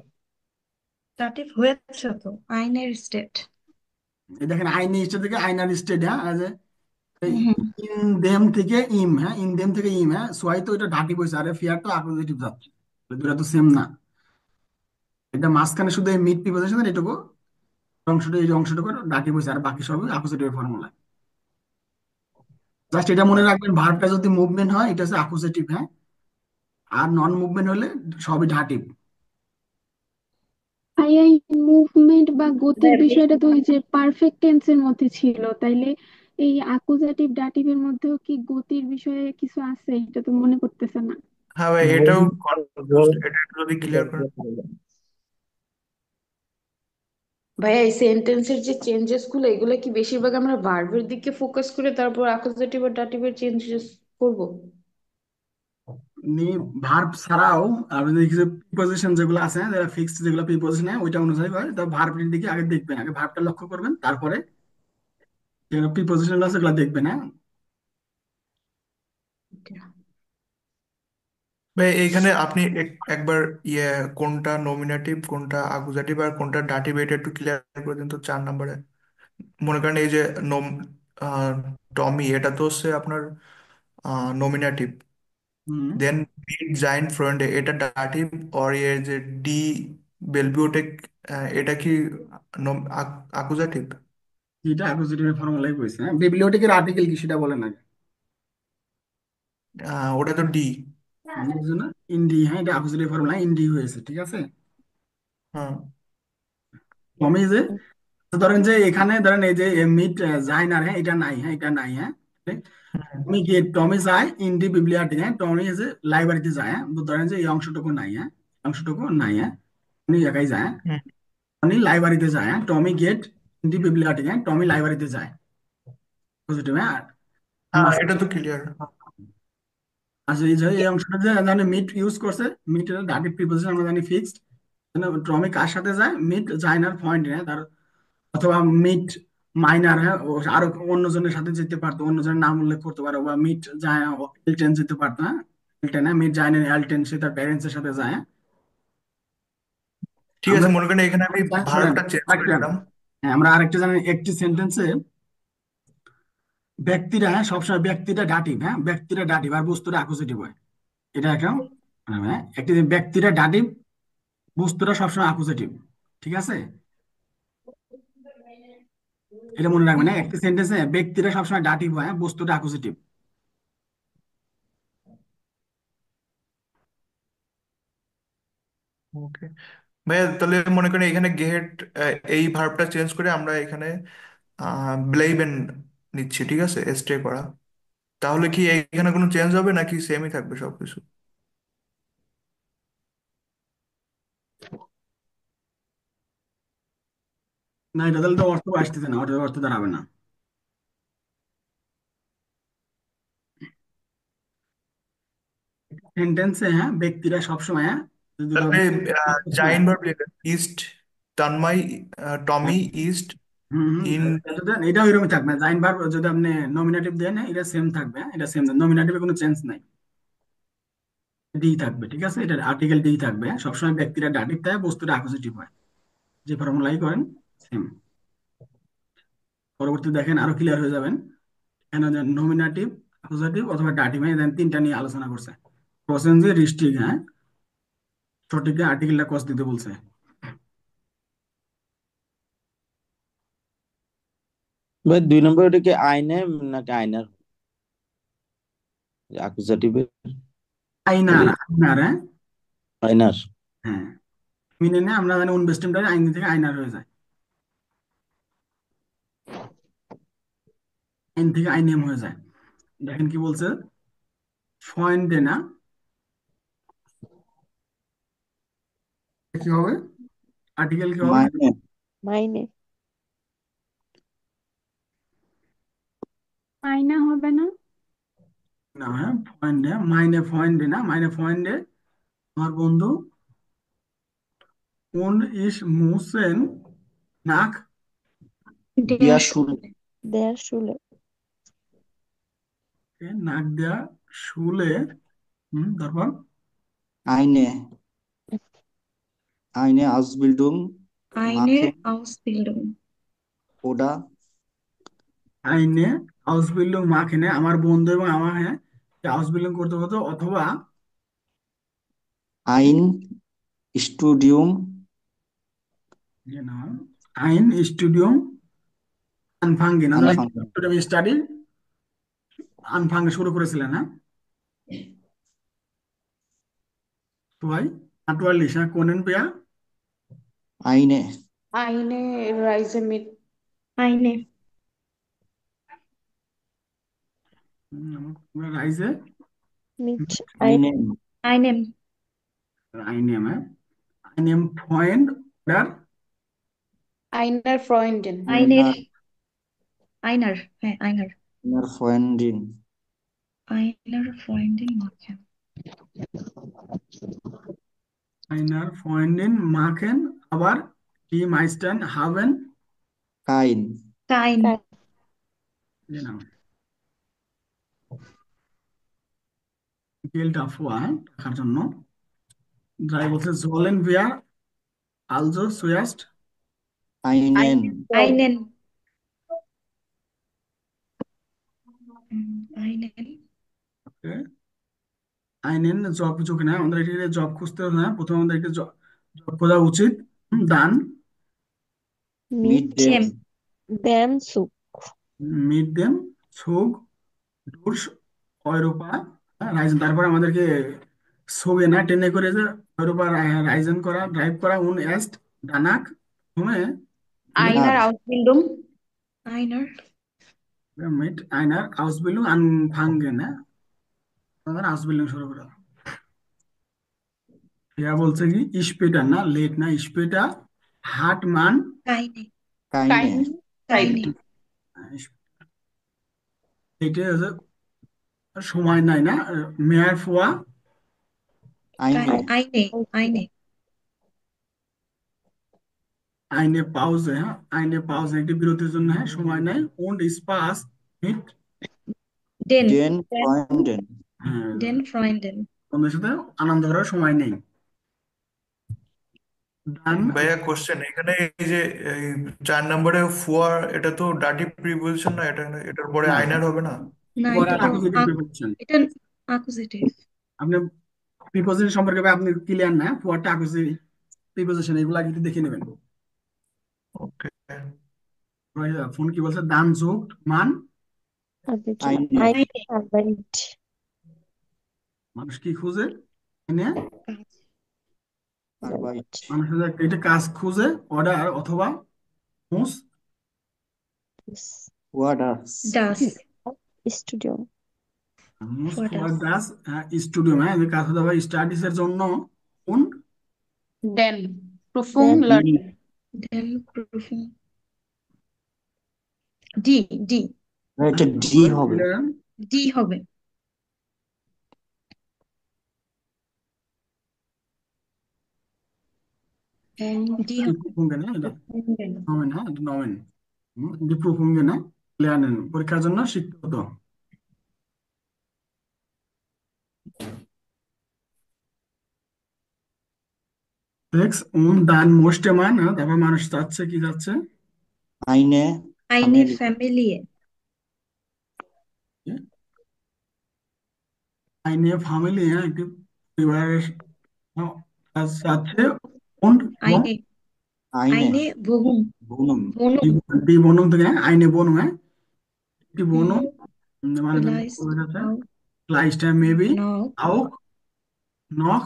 ডাটিভ হয়েছে তো, আইনের স্টেট। এই দেখেন আইনি স্টেট থেকে আইনার স্টেট, হ্যাঁ, ইন দেম থেকে ইম, হ্যাঁ, ইন দেম থেকে ইম, হ্যাঁ, সোয়াই তো এটা ডাটিভ হয়েছে, আরে ফিয়ার তো অ্যাকুজেটিভ যাচ্ছে, দুটা তো সেম না। এটা মাঝখানে শুধু এই মিড প্রিপোজিশন এটুকু অংশটা, এই অংশটুকু ডাটিভ হয়েছে, আর বাকি সবই অ্যাকুজেটিভ ফর্মুলা। জাস্ট এটা মনে রাখবেন, ভার্বটা যদি মুভমেন্ট হয় এটা হচ্ছে অ্যাকুজেটিভ, হ্যাঁ, আর নন মুভমেন্ট হলে সবই ডাটিভ। ভাইয়া এই মুভমেন্ট বা গতির বিষয়টা তো ওই যে পারফেক্ট টেন্সের মধ্যে ছিল, তাইলে এই অ্যাকুজাটিভ ডাটিভের মধ্যেও কি গতির বিষয়ে কিছু আছে? এটা তো মনে করতেছে না। হ্যাঁ ভাই, এটাও কনফিউজড, এটা একটু যদি ক্লিয়ার করেন। ভাইয়া এই সেন্টেন্সের যে চেঞ্জেস গুলো এগুলো কি বেশিরভাগ আমরা ভার্বের দিকে ফোকাস করে তারপর অ্যাকুজেটিভ আর ডাটিভের চেঞ্জেস করব? নি ভার্ব ছাড়াও আপনি কিছু প্রিপোজিশন যেগুলো আছে, যারা ফিক্সড যেগুলো প্রিপোজিশন ওইটা অনুযায়ী হয়, তা ভার্বের দিকে আগে দেখবেন, আগে ভার্বটা লক্ষ্য করবেন, তারপরে যেগুলো প্রিপোজিশন আছে সেগুলো দেখবেন। হ্যাঁ, ভাই এইখানে আপনি একবার ইয়ে কোনটা নমিনেটিভ, কোনটা আকুজাটিভ আর কোনটা ডাটিভ, এটা একটু ক্লিয়ার করে দিন তো 4 নম্বরে। মনে করেন এই যে নম আহ, টমি, এটা তো হচ্ছে আপনার নমিনেটিভ। হুম, দেন বিট জাইন্ট ফ্রেন্ড, এটা ডাটিভ। আর এর যে ডি বেলবিওটেক, এটা কি আকুজাটিভ? এটা অ্যাকুজিটিভের ফর্মুলাই কইছে। হ্যাঁ, বিবলিওটেকের আর্টিকেল কি সেটা বলেন আগে। ওটা তো ডি। এর জন্য ইন্ডি, হ্যাঁ এটা অ্যাকুজিটিভ ফর্মুলা ইন্ডি হয়েছে, ঠিক আছে। হ্যাঁ। টমি যে, তো ধরেন যে এখানে ধরেন এই যে মিট জাইনার, হ্যাঁ এটা নাই, হ্যাঁ এটা নাই। হ্যাঁ, টমি গেট, টমি যায় ইন্ডি বিবলিয়ার্টিক, হ্যাঁ টমি যে লাইব্রেরিতে যায়। হ্যাঁ, তো ধরেন যে এই অংশটুকু নাই। হ্যাঁ, এই অংশটুকু নাই। হ্যাঁ, উনি একাই যায়। হ্যাঁ, হুম। টনি লাইব্রেরিতে যায়। হ্যাঁ, টমি গেট ইন্ডি বিবলিয়ার্টিক, হ্যাঁ টমি লাইব্রেরিতে যায়, পজিটিভ। হ্যাঁ, হ্যাঁ, মাস- এটা তো ক্লিয়ার। আচ্ছা এই যে এই অংশটা যে জানি মিট ইউজ করছে, মিটের ডাটিভ প্রিপোজিশন আমরা জানি ফিক্সড। টমি কার সাথে যায়, মিট জাইনার পয়েন্ট, হ্যাঁ তার, অথবা মিট মাইনার, হ্যাঁ ও আরো অন্যজনের সাথে যেতে পারতো, অন্যজনের নাম উল্লেখ করতে পারো, বা মিট যায় এলটেন যেতে পারতো। হ্যাঁ, এলটেন, হ্যাঁ মিট যায় এলটেন, সে তার প্যারেন্টস এর সাথে যায়। হ্যাঁ? ঠিক আমরা আছে, মনে করেন এখানে আমি শোনেন ভার্বটা চেঞ্জ করে আরেকটা, দিলাম। হ্যাঁ আমরা আরেকটা জানি, একটি সেন্টেন্সে ব্যক্তিরা, হ্যাঁ সবসময় ব্যক্তিটা ডাটিভ, হ্যাঁ ব্যক্তিটা ডাটিভ আর বস্তুটা অ্যাকুজেটিভ হয়। এটা একটা, হ্যাঁ একটি ব্যক্তিটা ডাটিভ, বস্তুটা সবসময় অ্যাকুজেটিভ, ঠিক আছে। এটা মনে রাখবেন, হ্যাঁ একটি সেন্টেন্সে ব্যক্তিরা সবসময় ডাটিভ হয়, হ্যাঁ, বস্তুটা অ্যাকুজেটিভ। ওকে ভাইয়া, তাহলে মনে করেন এখানে গেট, এই ভার্বটা চেঞ্জ করে আমরা এখানে ব্লেইবেন নিচ্ছি, ঠিক আছে, স্টে করা। তাহলে কি এখানে কোনো চেঞ্জ হবে নাকি সেমই থাকবে সবকিছু? না, এটা তাহলে তো অর্থ আসতেছে না, ওটা অর্থ দাঁড়াবে না। সেন্টেন্সে হ্যাঁ ব্যক্তিরা সবসময়, হ্যাঁ দুটো তাহলে জাইন ভার্ব লিখবেন, ইস্ট তন্ময়, টমি ইস্ট হম হম, ইন। এটা ওইরকমই থাকবে। জাইন ভার্ব যদি আপনি নমিনেটিভ দেন, হ্যাঁ, এটা সেম থাকবে। হ্যাঁ, এটা সেম, নমিনেটিভে কোনো চেঞ্জ নাই, ডি থাকবে, ঠিক আছে। এটা আর্টিকেল ডি থাকবে। হ্যাঁ, সবসময় ব্যক্তিরা ডাটিভ থাকে, বস্তুটা অ্যাকুজেটিভ হয়, যে ফর্মুলাই করেন সেম। পরবর্তী দেখেন আরো ক্লিয়ার হয়ে যাবেন। এখানে নমিনেটিভ, অ্যাকুজেটিভ অথবা ডাটিভ, হ্যাঁ দেন তিনটা নিয়ে আলোচনা করছে। কোশ্চেন যে রিস্ট্রিক্ট, হ্যাঁ সঠিক আর্টিকেলটা কস দিতে বলছে। ভাই 2 নম্বর ওটা কি আইনে নাকি আইনার? আকুজাটিভের আইনার, খালি আইনার, হ্যাঁ আইনার। হ্যাঁ, মিনে না আমরা জানি ইনভেস্টমেন্ট আইন থেকে আইনার হয়ে যায়, আইন থেকে আইনিয়াম হয়ে যায়। দেখেন কি বলছে, ফয়েন্ডে না, কি হবে, আর্টিকেল কি হবে, মাইনে। মাইনে। আয়না হবে না? না হ্যাঁ ফয়েন্ডে, মাইনে ফয়েন্ডে না, মাইনে ফয়েন্ডে আমার বন্ধু কোন ইস মুসেন নাক, দিয়া দেয়ার শুরু। দেয়ার শুলে। নাক দেয়া শুলে। তারপর আইনে, আইনে আউসবিল্ডিং আইনে machen আউসবিল্ডিং। oder আইনে হাউস বিল্ডিং মাখেনে, আমার বন্ধু এবং আমার, হ্যাঁ হাউস বিল্ডিং করতে হতো, অথবা ein Studium আইন স্টুডিয়াম আনফাঙ্গিং, anfangen. স্টুডিয়াম স্টাডি আনফাঙ্গে শুরু করেছিলেন। হ্যাঁ তো ভাই আটোয়ালিশ, হ্যাঁ কোনেন পেয়া, Eine আইনে রাইজে মিট। আইনে রাইজে মিট আইন। eine আইনেম আইনেম, হ্যাঁ। আইনেম ফ্রয়েন্ড অর্ডার আইনার ফ্রয়েন্ডেন আইনের আইনার আইনার হ্যাঁ আইনার আইনার ফ্রয়েন্ডিন আইনার ফ্রয়েন্ডিন মাখেন আইনার ফ্রয়েন্ডিন মাখেন আবার কি মাইস্টান হাভেন কাইন কাইন genau গেলটা ফুয়া দেখার জন্য ড্রাই বলছে জলেন বিয়ার আলজো সুয়াস্ট আইনেন আইনেন আইনেন আইনেন জব কিছু কিনা আমাদের এখানে জব খুঁজতে হবে না, প্রথমে আমাদেরকে জব খোঁজা উচিত। দান মিড Meet ডেম them soup. মিড দেম সুগ ডুরস অয়রোপা রাইজেন, তারপর আমাদেরকে সোগে না টেনে করে যে অয়রোপা রাইজেন করা ড্রাইভ করা উন এস্ট ডানাক প্রথমে আইনার আউসবিল্ডুং আইনার মিট আইনার আউসবিল্ডিং আনফাঙ্গেন, হ্যাঁ আমাদের আউসবিল্ডিং শুরু করা। ইয়া বলছে কি ইস্পেটার না লেট না ইস্পেটার হাট মান কাইনে কাইনে কাইনে এটা সময় নাই না মেয়ার ফুয়া আইনে আইনে আইনে আইনে পাউজে, হ্যাঁ আইনে পাউজে একটি বিরতির জন্য, হ্যাঁ সময় নাই উন্ড স্পাস মিট ডেন ডেন ফ্রয়েন্ডেন হ্যাঁ ডেন ফ্রয়েন্ডেন বন্ধুদের সাথে আনন্দ করার সময় নেই। ডান ভাইয়া কোশ্চেন এখানে এই যে এই 4 নম্বরে ফুয়ার, এটা তো ডাটি প্রিপোজিশন না, এটার পরে না আইনার হবে না? না পরে এটা তো অ্যাকুজেটিভ প্রিপোজিশন। এটা অ্যাকুজেটিভ আপনি প্রিপোজিশন সম্পর্কে আপনি ক্লিয়ার না, ফুয়ারটা অ্যাকুজেটিভ প্রিপোজিশন এগুলো আগে একটু দেখে নেবেন। ওকে ফোন কি বলছে দান যোগ মান আইনে Arbeit. মানুষ কি খুঁজে এনে আরবাইট মানুষের এটা কাজ খুঁজে অর্ডার অথবা মুস ওয়ার্ডার্স ডাস Studio. মুস For ফর us. দাস স্টুডিও, হ্যাঁ যে কাজ হতে হবে স্টাডিজ এর জন্য কোন দেন প্রুফুং Then লার্নিং ডেন প্রুফিং ডি ডি এটা ডি হবে ডি হবে ডি হবে প্রুফুঙ্গে না এটা নমেন, হ্যাঁ এটা নমেন এটি প্রুফুঙ্গে না ক্লিয়ার নেন পরীক্ষার জন্য শিক্ষিত। দান মোস্টে মান, তারপর মানুষ চাচ্ছে কি যাচ্ছে আইনে আইনে ফ্যামিলিয়ে আইনে ফ্যামিলি, হ্যাঁ একটি পরিবারের কাজ চাচ্ছে und আইনে আইনে আইনে বহুম বুনুম বনু die Wohnung থেকে, হ্যাঁ eine Wohnung, হ্যাঁ একটি Wohnung মানে vielleicht auch vielleicht maybe noch auch noch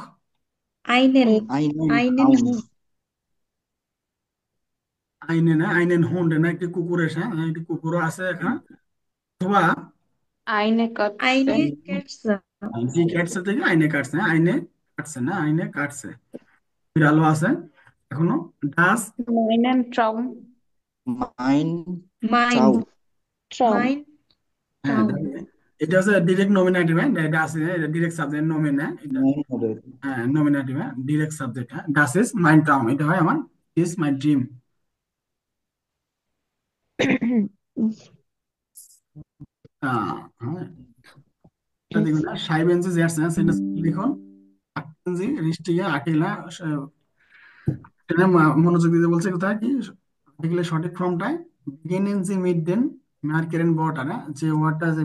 einen আইনেন einen hound Hund einen, হ্যাঁ einen Hund না একটি কুকুরের, হ্যাঁ একটি কুকুরও আছে এখানে অথবা আইনে কাটছে eine Katze জি কাটছে থেকে আইনে কাটছে, হ্যাঁ আইনে কাটছে না আইনে কাটছে বিড়ালও আছে এখনো ডাস মাইনেন ট্রাউম মাইন mein চাউ Traum. mein হ্যাঁ Traum এটা হচ্ছে ডিরেক্ট নমিনেটিভ, হ্যাঁ ডাস এটা ডিরেক্ট সাবজেক্ট নমিন, হ্যাঁ এটা মাইন হবে হ্যাঁ নমিনেটিভ, হ্যাঁ ডিরেক্ট সাবজেক্ট, হ্যাঁ ডাস ইজ মাই টাউন এটা হয় আমার ইজ মাই ড্রিম। হ্যাঁ এটা দেখুন না সাইবেন্সি জেটস, হ্যাঁ সেটা লিখুন আকেনজি রিস্টিয়া আকেলা এটা মনোযোগ দিতে বলছে কোথায় কি আর্টিকেলের সঠিক ফর্মটায় বিগিনিং মিড দেন মার্কেন ওয়াটার, হ্যাঁ যে ওয়ার্ডটা যে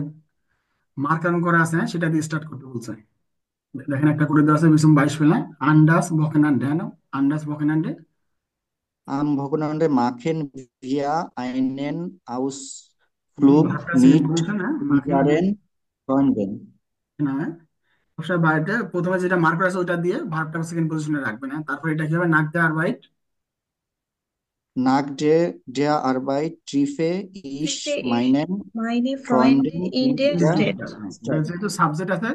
মার্কান করা আছে, হ্যাঁ সেটা দিয়ে স্টার্ট করতে বলছে। দেখেন একটা করে দেওয়া আছে বিসম 22 ফেলে আন্ডাস বকেনান্ডে, হ্যাঁ আন্ডাস বকেনান্ডে আম ভগ্নান্ডে মাখেন ভিয়া আইনেন আউস ফ্লুগ ভাবটা মিট সেকেন্ড পজিশন, হ্যাঁ গারেন ফ্রয়েন্ডেন না অবশ্যই বাইরে প্রথমে যেটা মার্ক করা আছে ওইটা দিয়ে ভার্বটা সেকেন্ড পজিশনে রাখবেন, হ্যাঁ তারপর এটা কি হবে নাক দে আর বাইট নাক ডে আরবাইট ট্রিফে ইশ Triffe ich মাইনেন meine Freunde ফ্রয়েন্ডেন in in der the Stadt যেহেতু সাবজেক্ট আছে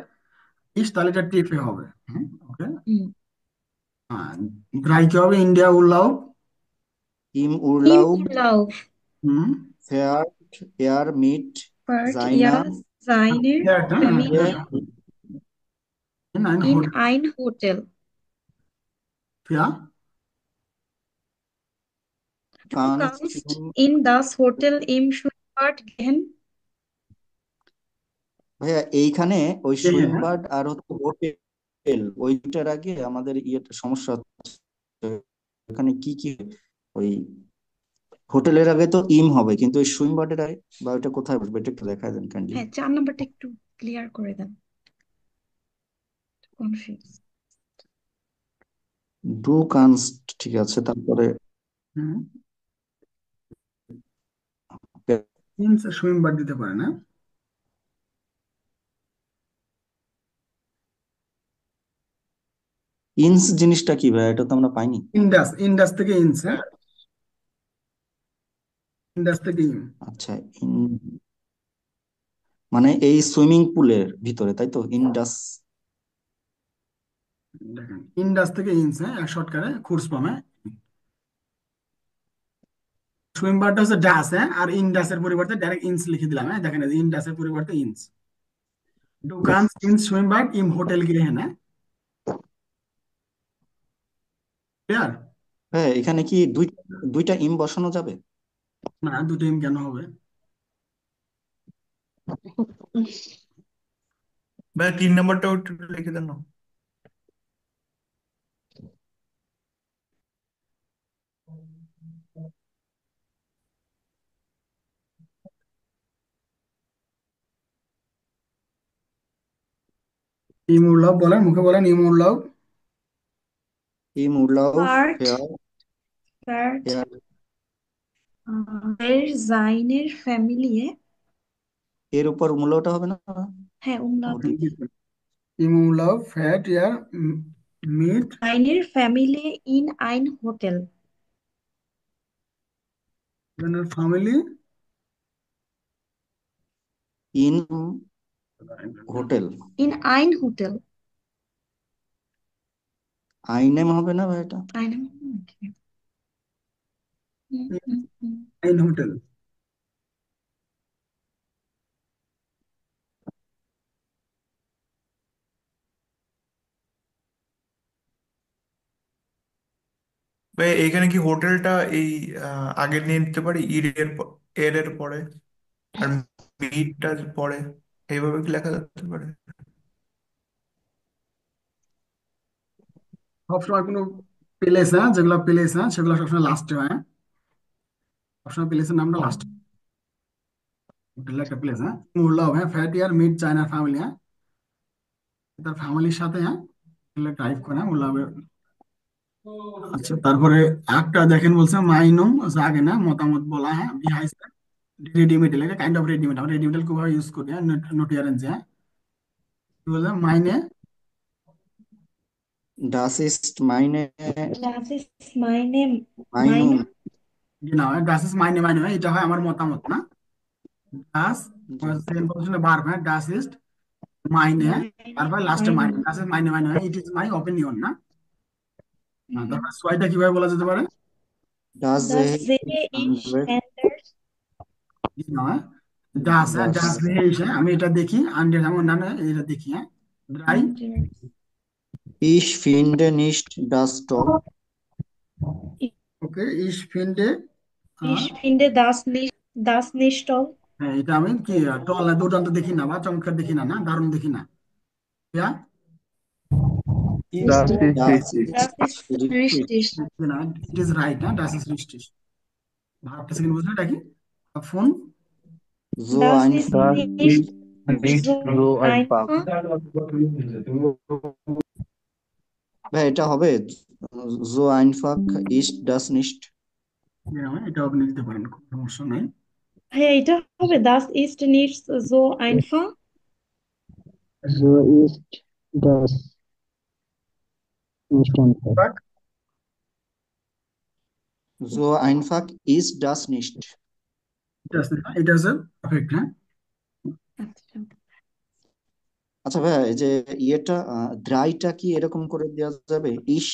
ইস তাহলে এটা টিফে হবে। ওকে। হুম। ড্রাই কি হবে? ইন্ডিয়া উল্লাও। ইম ইম উরলাউব উরলাউব হুম। ফেয়ার্ট এয়ার মিট ফার্ট জাইনা ইয়ার seiner Familie Nein, in Hotel. ein Hotel. Ja, Du কানস্ট kannst in das Hotel im Schwimmbad gehen. ভাইয়া এইখানে ওই হ্যাঁ। সুইমবার্ড আর হচ্ছে হোটেল ওইটার আগে আমাদের ইয়েটা সমস্যা হচ্ছে। এখানে কি কি ওই হোটেলের আগে তো ইম হবে, কিন্তু ওই সুইমবার্ডের আগে বা ওইটা কোথায় বসবে এটা একটু দেখায় দেন কাইন্ডলি। হ্যাঁ 4 নাম্বারটা একটু ক্লিয়ার করে দেন, কনফিউজ। ডু কানস্ট ঠিক আছে, তারপরে হুম। ইনস সুইমবার দিতে পারে না। ইনস জিনিসটা কি ভাই, এটা তো আমরা পাইনি। ইন্ডাস, ইন্ডাস থেকে ইনস। হ্যাঁ, ইন্ডাস থেকে ইন। আচ্ছা মানে এই সুইমিং পুলের ভিতরে, তাই তো? ইন্ডাস দেখেন ইন্ডাস থেকে ইনস, হ্যাঁ এক শর্টকাটে খুরসপাম। হ্যাঁ, সুইমবারটা হচ্ছে ডাস, হ্যাঁ, আর ইন্ডাসের পরিবর্তে ডাইরেক্ট ইনস লিখে দিলাম। হ্যাঁ দেখেন ইন্ডাসের পরিবর্তে ইনস। ডু কানস ইনস সুইমবার্ড ইম হোটেল গিয়ে। হ্যাঁ ক্লিয়ার? হ্যাঁ, এখানে কি দুইটা ইম বসানো যাবে? না, দুটো ইম কেন হবে? ভাই 3 নাম্বারটাও একটু লিখে দেন না। ইম উল্লাভ বলেন, মুখে বলেন ইম উল্লাভ। ইম উরলাউব Fahrt, fair Fahrt, air der seiner Familie. এর উপর মূল্যটা হবে না? হ্যাঁ umlaut দিতে। ইম উল্লাভ ফ্যাট ইয়ার মিট Seiner Familie in ein Hotel. ফ্যামিলি ইন হোটেল। In ein Hotel. আইনেম হবে না ভাই এটা? Einem. Okay. ইন হোটেল। ভাই এখানে কি হোটেলটা এই আগে নিয়ে নিতে পারি, এর এর পরে, আর মিটটা পরে, এইভাবে কি লেখা যেতে পারে? সবসময় কোনো প্লেস, হ্যাঁ যেগুলো প্লেস, হ্যাঁ সেগুলো সবসময় লাস্টে হয়। হ্যাঁ সবসময় প্লেসের নামটা লাস্ট। হোটেল একটা প্লেস। হ্যাঁ উল্লাভ, হ্যাঁ ফ্যাট ইয়ার মিট চায়না ফ্যামিলি। হ্যাঁ তার ফ্যামিলির সাথে, হ্যাঁ ড্রাইভ করে। হ্যাঁ উল্লাভ। আচ্ছা তারপরে একটা দেখেন বলছে মাইনুম আগে না মতামত বলা। হ্যাঁ বিহাইস রেডিমেড, এটা কাইন্ড অফ রেডিমেড। আমরা রেডিমেড কিভাবে ইউজ করি? হ্যাঁ নোটিয়ারেন্স। হ্যাঁ কি বলছে মাইনে ডাস ইস্ট মাইনে Das ist meine মাইনুম। না হয় ডাস ইজ মাইনে, মাইনে হয় এটা হয় আমার মতামত না। ডাস সেকেন্ড পজিশনে ভার্ব। হ্যাঁ ডাস ইজ মাইনে, তারপর লাস্টে মাইনে। Meinung. ডাস ইজ মাইনে, মাইনে হয় ইট ইজ মাই অপিনিয়ন না। তারপর সোয়াইটা কিভাবে বলা যেতে পারে? ডাস Das sehe ich anders. নয় ডাস, হ্যাঁ ডাস ডাস আমি এটা দেখি। আন্ডার আমি অন্যান্য এটা দেখি। হ্যাঁ ড্রাই ইশ ফিন্ডে নিস্ট ডাস টল। ওকে ইস ফিন্ডে। Ich finde das nicht toll. হ্যাঁ এটা আমি কি টল না দুর্দান্ত দেখি না বা চমৎকার দেখি না, না দারুণ দেখি না। ইয়া Das ist ডাস richtig. Das ist richtig. না ইট ইজ রাইট। হ্যাঁ ডাস ইজ রিস্টিস। ভার্বটা সেকেন্ড পজিশনে ডাকি ফোন। জো Das আইন ist Das nicht ist nicht so so einfach. ভাই এটা হবে জো আইনফাক ইস্ট ডাস নিস্ট। এটা আপনি দিতে পারেন, কোনো সমস্যা নাই। হ্যাঁ এটা হবে das ist nicht so einfach. So ist das nicht einfach. জো আইনফাক ইস্ট ডাস নিস্ট। এটা হচ্ছে পারফেক্ট। হ্যাঁ আচ্ছা আচ্ছা ভাইয়া, এই যে ইয়েটা দ্রাইটা কি এরকম করে দেওয়া যাবে? ইস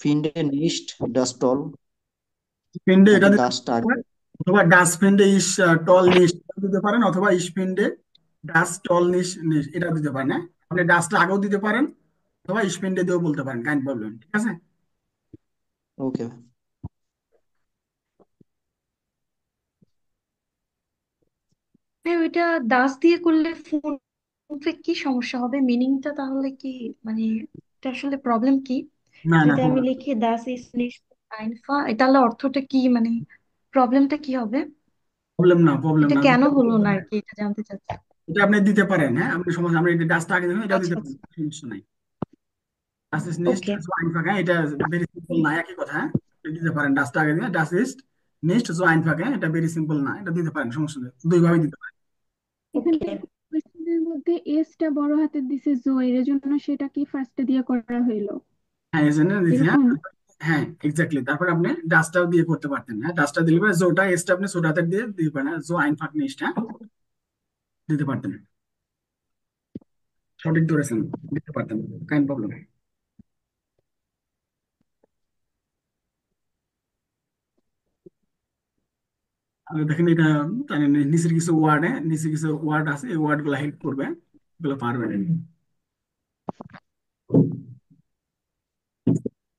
ফিন্ডে নিস্ট ডাস্টল, ফিন্ডে এটা নাকি দিতে ডাস্ট আর? পারেন, অথবা ডাস ফিন্ডে ইস টল নিস দিতে পারেন, অথবা ইস ফিন্ডে ডাস টল নিস নিস এটা দিতে পারেন। হ্যাঁ, আপনি ডাসটা আগেও দিতে পারেন, অথবা ইস ফিন্ডে দিয়েও বলতে পারেন, কাইন্ড প্রবলেম, ঠিক আছে। ওকে। হ্যাঁ, ওইটা দাস দিয়ে করলে ফোনপে কি সমস্যা হবে? মিনিংটা তাহলে কি, মানে এটা আসলে প্রবলেম কি? না না, যদি আমি লিখি দাস ইজ নিশট আইনফা, তাহলে অর্থটা কি, মানে প্রবলেমটা কি হবে? প্রবলেম না, প্রবলেম এটা না, কেন হলো না আর কি, এটা জানতে চাচ্ছি। এটা আপনি দিতে পারেন। হ্যাঁ, আপনি সমস্যা, আপনি ডাসটা আগে দেবেন, এটাও আচ্ছা দিতে আচ্ছা, পারেন, সমস্যা নাই। ডাস ইজ নিস্ট ওকে। সো আইনফাক, হ্যাঁ, এটা ভেরি সিম্পল না, একই কথা। হ্যাঁ, আপনি দিতে পারেন ডাসটা আগে দিয়ে, ডাস ইজ নিস্ট সো আইনফাক, হ্যাঁ, এটা ভেরি সিম্পল না, এটা দিতে পারেন, সমস্যা নেই, দুইভাবে দিতে পারেন। এখানে কোয়েশ্চেনের মধ্যে এসটা বড় হাতের দিছে জয়ের, এর জন্য সেটা কি ফার্স্টে দিয়ে করা হইলো হ্যাঁ, এই জন্য দিছি। হ্যাঁ, এরকম? হ্যাঁ এক্স্যাক্টলি, তারপর আপনি ডাসটাও দিয়ে করতে পারতেন। হ্যাঁ, ডাসটা দিলে পরে জোটা এসটা আপনি ছোট হাতের দিয়ে দিতে পারেন, হ্যাঁ, জো আইনফাক নিস্ট, হ্যাঁ, দিতে পারতেন, সঠিক ধরেছেন, দিতে পারতেন, কাইন্ড প্রবলেম। আর দেখেন এটা, জানেন নিচের কিছু ওয়ার্ড, হ্যাঁ, নিচে কিছু ওয়ার্ড আছে, এই ওয়ার্ড গুলো হেল্প করবে, এগুলো পারবেন।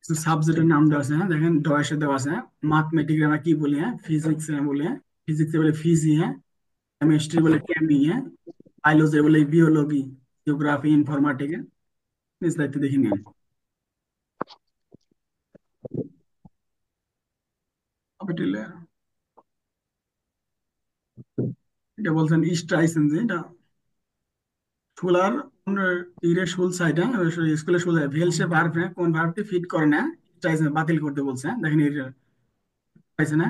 কিছু সাবজেক্টের নাম দেওয়া আছে। হ্যাঁ, দেখেন ডয়েসে দেওয়া আছে। ম্যাথমেটিক্স আমরা কি বলি? হ্যাঁ, ফিজিক্স বলি। হ্যাঁ, ফিজিক্স বলে ফিজি। হ্যাঁ, কেমিস্ট্রি বলে কেমি। হ্যাঁ, বায়োলজি বলে বিওলজি, জিওগ্রাফি ইনফরমেটিক্স। নিজ দায়িত্ব দেখে নিন। ক্যাপিটাল এটা বলছেন স্ট্রাইসেন, যে এটা স্কুলার ইরে স্কুল সাইড, হ্যাঁ, স্কুলের স্কুল ভেলসে ভার্ব, হ্যাঁ, কোন ভার্বটি ফিট করে না স্ট্রাইসেন বাতিল করতে বলছে। হ্যাঁ, দেখেন এটা পাইছে না,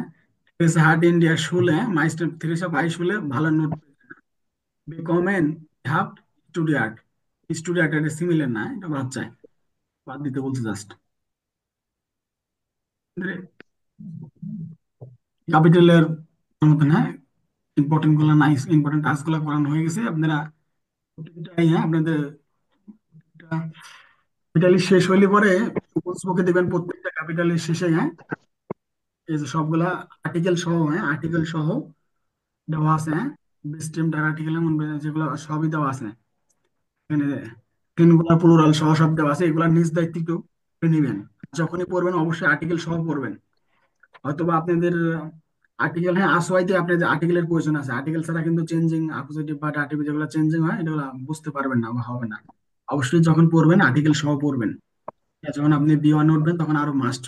হার্ট ইন্ডিয়া শুলে মাইস্টার থ্রিসা বাই শুলে ভালো নোট বিকমেন হাফ স্টুডিয়ার্ট, স্টুডিয়ার্ট এটা সিমিলার না, এটা বাচ্চায় বাদ দিতে বলছে জাস্ট। ক্যাপিটালের মতন, হ্যাঁ, ইম্পর্টেন্ট গুলো নাইস, ইম্পর্টেন্ট টাস্ক গুলো করানো হয়ে গেছে আপনারা। প্রতিটাই, হ্যাঁ, আপনাদের ক্যাপিটালি শেষ হইলে পরে বুকে দেখবেন প্রত্যেকটা ক্যাপিটালের শেষে, হ্যাঁ, এই যে সবগুলা আর্টিকেল সহ, হ্যাঁ, আর্টিকেল সহ দেওয়া আছে। হ্যাঁ, বেস্টেম ডার আর্টিকেল যেগুলো সবই দেওয়া আছে এখানে, সিঙ্গুলার প্লুরাল সহ সব দেওয়া আছে, এগুলা নিজ দায়িত্ব একটু করে নিবেন। যখনই পড়বেন অবশ্যই আর্টিকেল সহ পড়বেন। হয়তোবা আপনাদের আর্টিকেল, হ্যাঁ, আসওয়াইতে আপনাদের আর্টিকেলের প্রয়োজন আছে, আর্টিকেল ছাড়া কিন্তু চেঞ্জিং অ্যাকুজেটিভ বা ডাটিভ যেগুলো চেঞ্জিং হয় এগুলো বুঝতে পারবেন না বা হবে না। অবশ্যই যখন পড়বেন আর্টিকেল সহ পড়বেন। যখন আপনি বি1 উঠবেন তখন আরো মাস্ট,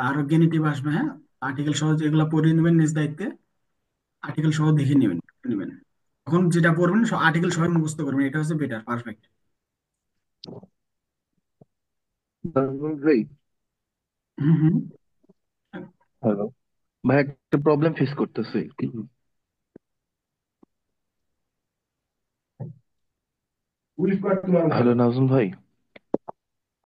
আরো গেনিটিভ আসবে। হ্যাঁ, আর্টিকেল সহ যেগুলো পড়ে নেবেন নিজ দায়িত্বে, আর্টিকেল সহ দেখে নেবেন। তখন যেটা পড়বেন আর্টিকেল সহ মুখস্থ করবেন, এটা হচ্ছে বেটার, পারফেক্ট। ভাই, হুম হুম। হ্যালো ভাই, একটা প্রবলেম ফেস করতেছি। হ্যালো নাজমুল ভাই।